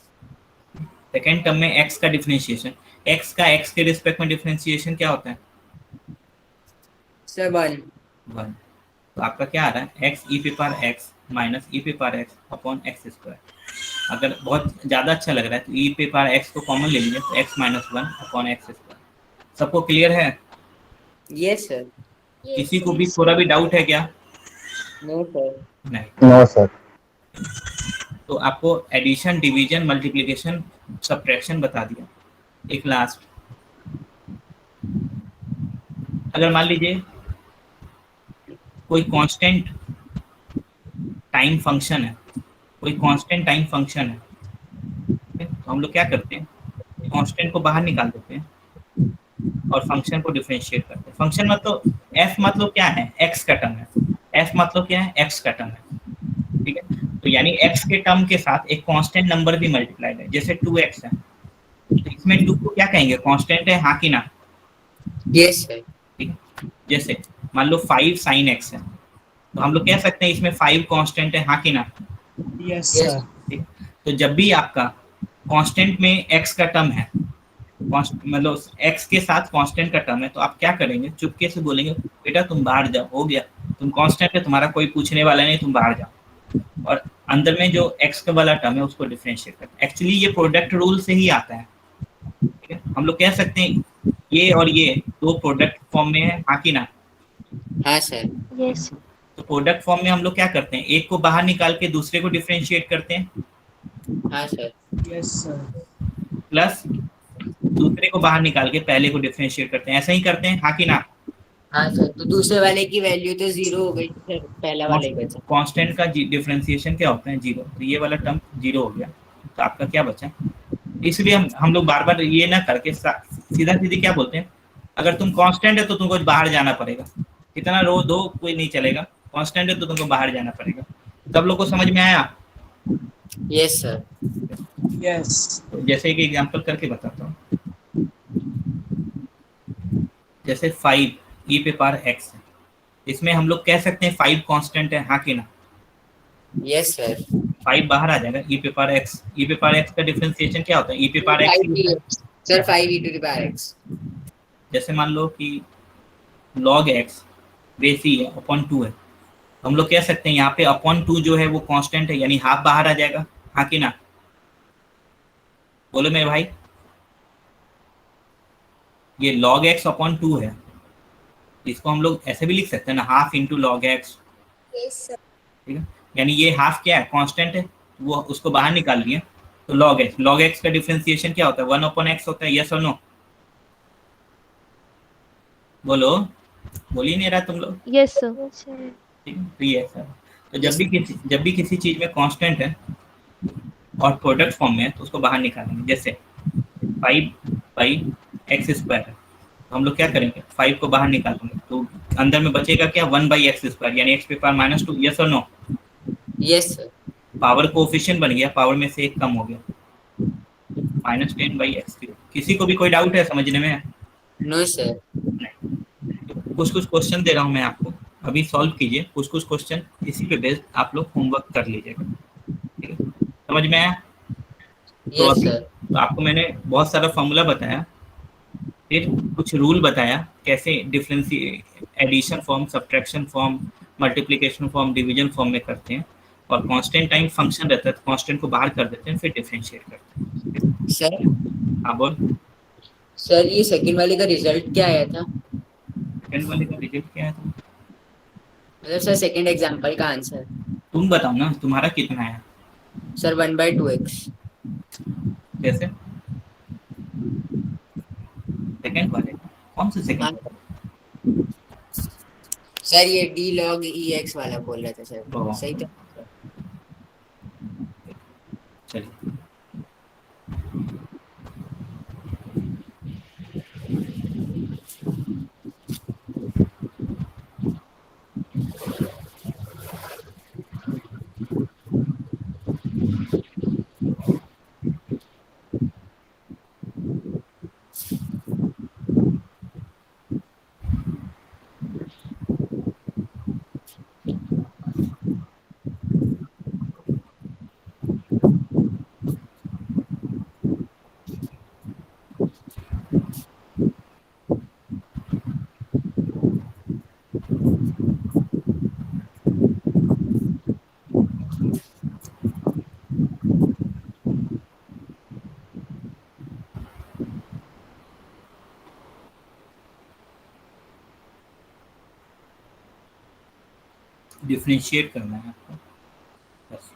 सेकेंड टर्म में एक्स का डिफरेंशिएशन, एक्स का एक्स के रिस्पेक्ट में डिफरेंशिएशन क्या होता है? सर 1। 1। तो आपका क्या आ रहा है, एक्स ई पे पावर एक्स माइनस ई पे power x upon x square. अगर बहुत ज़्यादा अच्छा लग रहा है तो ई पे पावर एक्स को कॉमन ले लीजिए, तो x minus 1 upon x square. सबको क्लियर है? Yes sir. किसी को भी थोड़ा भी डाउट है क्या? No sir. नहीं। No sir. तो आपको एडिशन, डिवीजन, मल्टीप्लिकेशन, सब्ट्रैक्शन बता दिया। एक लास्ट, अगर मान लीजिए कोई कांस्टेंट टाइम फंक्शन है, कोई कांस्टेंट टाइम फंक्शन है, तो हम लोग क्या करते हैं, कांस्टेंट को बाहर निकाल देते हैं और फंक्शन को डिफरेंशिएट करते हैं। फंक्शन मतलब एफ मतलब क्या है, एक्स का टर्म है। एफ मतलब क्या है, एक्स का टर्म है, ठीक है। तो यानी एक्स के टर्म के साथ एक कांस्टेंट नंबर भी मल्टीप्लाइड है, जैसे 2x है, तो इसमें 2 को क्या कहेंगे, कांस्टेंट है, हाँ कि ना? Yes sir. ठीक है। जैसे मान लो 5 sin x है, तो हम लोग कह सकते हैं इसमें 5 कांस्टेंट है, हाँ कि ना? Yes sir. ठीक। तो जब भी आपका कांस्टेंट में x का टर्म है, मतलब x के साथ कांस्टेंट का टर्म है, तो आप क्या करेंगे, चुपके से बोलेंगे बेटा तुम बाहर जाओ, हो गया, तुम कांस्टेंट है, तुम्हारा कोई पूछने वाला नहीं, तुम बाहर जाओ। और अंदर में जो x का वाला टर्म है उसको डिफरेंशिएट करते हैं। एक्चुअली ये प्रोडक्ट रूल से ही आता है, ठीक है। हम लोग कह सकते हैं ये और ये दो प्रोडक्ट फॉर्म में है, हाँ कि ना? हाँ सर। Yes. तो प्रोडक्ट फॉर्म में हम लोग क्या करते हैं, एक को बाहर निकाल के दूसरे को डिफरेंशिएट करते हैं, हाँ सर। Yes sir. प्लस दूसरे को बाहर निकाल के पहले को डिफरेंशिएट करते हैं, ऐसा ही करते हैं, हाँ कि ना? हाँ सर। तो दूसरे वाले की वैल्यू तो 0 हो गई सर, पहला वाला ही बचा। कांस्टेंट का डिफरेंशिएशन क्या होता है, 0। तो ये वाला टर्म 0 हो गया, तो आपका क्या बचा? इसलिए हम लोग बार बार ये ना करके सीधा सीधी क्या बोलते हैं, अगर तुम कांस्टेंट है तो तुमको बाहर जाना पड़ेगा, कितना रो दो कोई नहीं चलेगा, कांस्टेंट है तो तुमको बाहर जाना पड़ेगा। सब लोग को समझ में आया? Yes sir. यस। तो जैसे एक एग्जांपल करके बताता हूँ, जैसे 5 ई पे पावर एक्स है, इसमें हम लोग कह सकते हैं 5 कांस्टेंट है, हाँ कि ना? Yes sir. 5 बाहर आ जाएगा, ई पे पावर एक्स। ई पे पावर एक्स का डिफरेंशिएशन क्या होता है, ई पे power x sir 5 e to the power x। जैसे मान लो कि log x बेस ही है अपॉन 2 है, तो हम लोग कह सकते हैं यहाँ पे अपॉन 2 जो है वो कांस्टेंट है, यानी हाफ बाहर आ जाएगा, हाँ कि ना? बोलो मेरे भाई, ये log x अपॉन 2 है, इसको हम लोग ऐसे भी लिख सकते हैं ना, हाफ इंटू लॉग एक्स। ठीक है, यानी ये हाफ क्या है, कांस्टेंट है, वो उसको बाहर निकाल लिया, तो log x का डिफरेंशिएशन क्या होता है, 1 अपॉन x होता है, यस और नो? बोलो, बोल ही नहीं रहा तुम लोग। Yes, sir. ठीक है, तो ये है सर। तो जब भी किसी चीज में कांस्टेंट है और प्रोडक्ट फॉर्म में है तो उसको बाहर निकालेंगे। जैसे 5 बाई एक्स स्क्वायर है, तो हम लोग क्या करेंगे, 5 को बाहर निकालेंगे, तो अंदर में बचेगा क्या, 1 बाई एक्स स्क्वायर, यानी एक्स पे पावर माइनस 2, यस और no? Yes sir. Power coefficient बन गया, पावर में से एक कम हो गया, -10 बाई एक्स। किसी को भी कोई डाउट है समझने में? No sir. कुछ क्वेश्चन दे रहा हूँ मैं आपको, अभी सॉल्व कीजिए कुछ क्वेश्चन, इसी पे बेस्ड आप लोग होमवर्क कर लीजिएगा, ठीक है? समझ में आया? तो यस अभी सर। तो आपको मैंने बहुत सारा फॉर्मूला बताया, फिर कुछ रूल बताया कैसे addition form, subtraction form, multiplication form, division form में करते हैं, और कांस्टेंट टाइम फंक्शन रहता है तो कांस्टेंट को बाहर कर देते हैं, फिर डिफरेंशिएट करते हैं। सर हाँ बोल। सर ये सेकंड वाले का रिजल्ट क्या आया था, सेकंड वाले का रिजल्ट क्या है? मतलब सर सेकंड एग्जांपल का आंसर। तुम बताओ ना, तुम्हारा कितना है? Sir 1/2x। कैसे? सेकंड वाले कौन से हाँ सेकंड? सर ये d log ex वाला बोल रहा था सर, सही था। चलिए डिफरेंशिएट करना है आपको बस।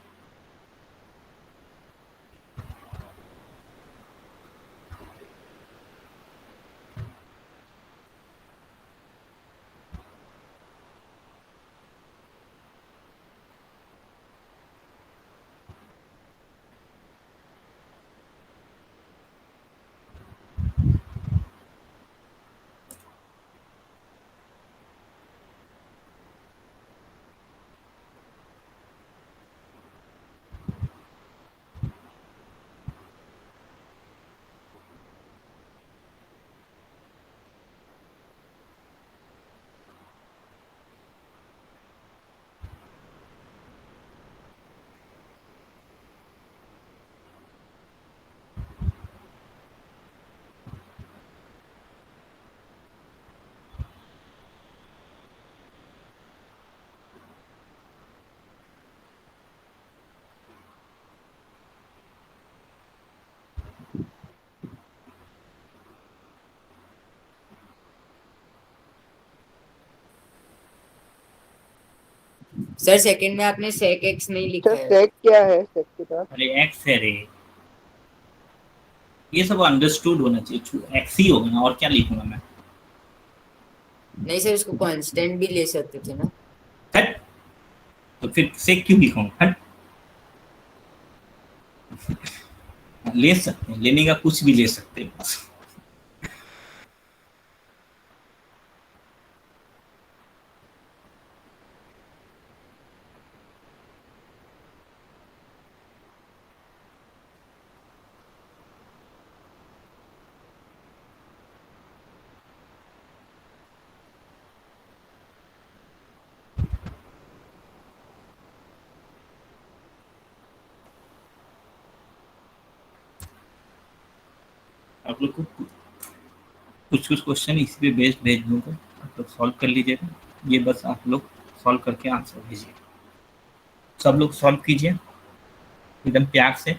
सर सेकंड में आपने sec x नहीं लिखा सर है। सेक क्या है सेक के साथ? अरे एक्स है रे, ये सब अंडरस्टूड होना चाहिए, एक्स ही होगा ना, और क्या लिखूंगा मैं? नहीं सर उसको कांस्टेंट भी ले सकते थे ना। हट, तो फिर से क्यों लिखूंगा? हट, ले सकते हैं, लेने का कुछ भी ले सकते हैं बस। आप लोग को कुछ कुछ क्वेश्चन इसी पे बेस्ड भेज दूंगा, आप लोग सॉल्व कर लीजिएगा। ये बस आप लोग सॉल्व करके आंसर भेजिए, सब लोग सॉल्व कीजिए एकदम प्यार से।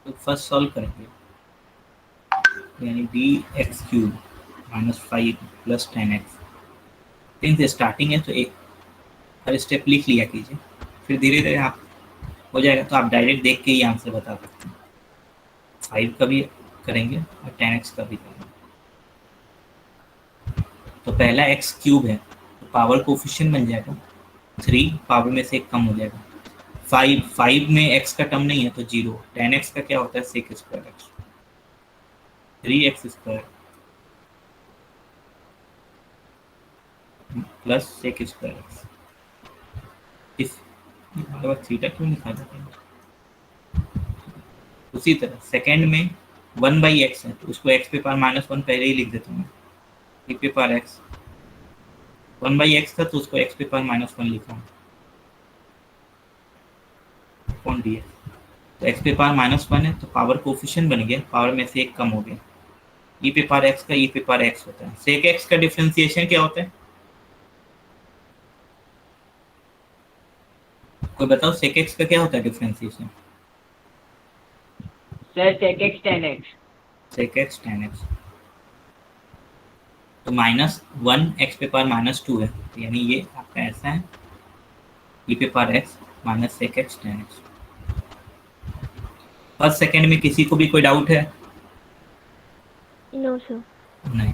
तो फर्स्ट सॉल्व करेंगे, यानी D x cube minus 5 plus 10x। Since starting है तो एक हर स्टेप लिख लिया कीजिए, फिर धीरे धीरे आप हो जाएगा तो आप डायरेक्ट देख के ही आंसर बता सकते हैं। 5 का भी करेंगे और 10x का भी करेंगे। तो पहला x क्यूब है तो पावर कोफिशिएंट बन जाएगा 3, पावर में से एक कम हो जाएगा 5 में x का टर्म नहीं है तो 0। 10x का क्या होता है sec square x, 3x square plus sec square x। इस थीटा क्यों लिखा जाता है? उसी तरह सेकेंड में 1/x है तो उसको x पे पावर -1 पहले ही लिख देता हूँ, e पे पावर x। 1/x था तो उसको x पे पावर -1 लिखा अपॉन dx। तो x पे पावर -1 है तो पावर कोफिशिएंट बन गया, पावर में से एक कम हो गया। e पे पावर x का e पे पावर x होता है। सेक x का डिफरेंशिएशन क्या होता है? कोई बताओ सेक x का क्या होता है differentiation? Sir sec x tan x। सेक x tan x। तो -1 x पे पावर -2 है तो यानी ये आपका ऐसा है, e पे power x minus sec x tan x। First second में किसी को भी कोई डाउट है? No, sir. नहीं।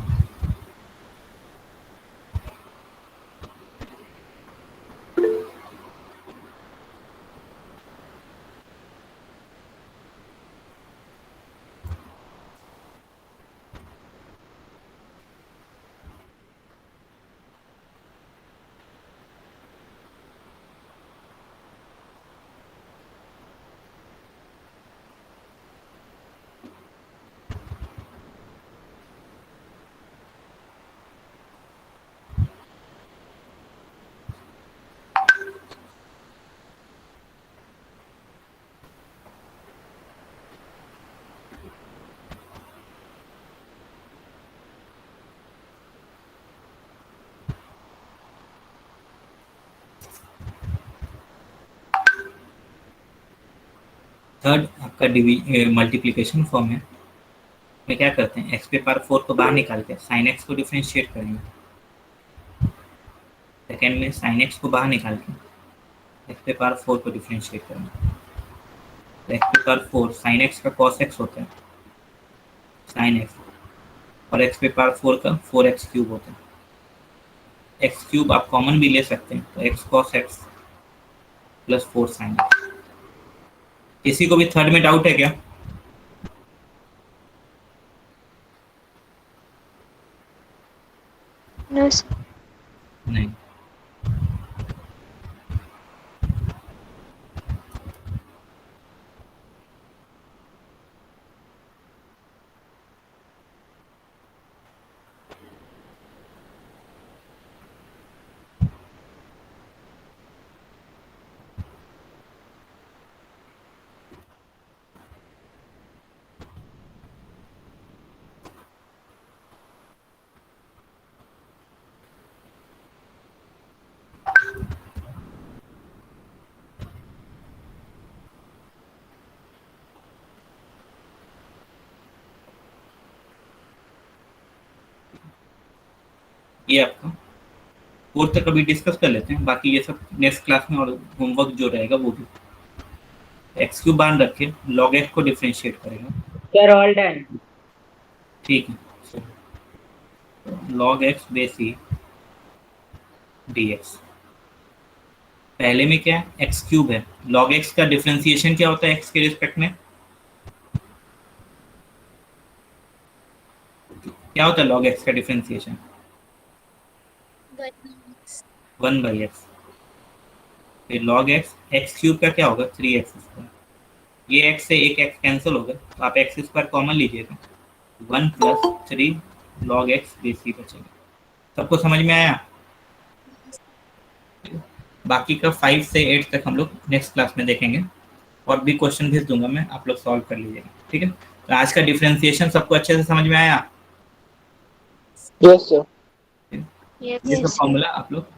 थर्ड आपका मल्टीप्लिकेशन फॉर्म है। में क्या करते हैं, x पे पावर 4 को बाहर निकाल के साइन x को डिफरेंशिएट करेंगे। सेकेंड में साइन x को बाहर निकाल के x पे पावर 4 को डिफरेंशिएट करेंगे। तो x पे पावर 4 साइन x का cos x होता है साइन x, और x पे पावर 4 का 4x क्यूब होता है। x क्यूब आप कॉमन भी ले सकते हैं तो x cos x plus 4 sine x। किसी को भी थर्ड में डाउट है क्या? No, sir. नहीं। ये आपका फोर्थ तक अभी डिस्कस कर लेते हैं, बाकी ये सब नेक्स्ट क्लास में, और होमवर्क जो रहेगा वो भी। एक्स क्यूब बांध रखे, लॉग एक्स को डिफरेंशिएट करेगा। Sir all done. ठीक है, log x base E D x. पहले में क्या है, एक्स क्यूब है। लॉग एक्स का डिफरेंशिएशन क्या होता है एक्स के रिस्पेक्ट में? क्या होता है लॉग एक्स का डिफरेंशिएशन? 1/x। फिर log x, एक्स क्यूब का क्या होगा 3x स्क्वायर। ये x से एक x कैंसिल होगा तो आप x स्क्वायर कॉमन लीजिएगा, 1 + 3 log x बेस ई बचेगा। सबको समझ में आया? बाकी का 5 से 8 तक हम लोग नेक्स्ट क्लास में देखेंगे, और भी क्वेश्चन भेज दूंगा मैं, आप लोग सॉल्व कर लीजिएगा। ठीक है, तो आज का डिफरेंशिएशन सबको अच्छे से समझ में आया? Yes, sir. Yes, ये सब yes. फॉर्मूला आप लोग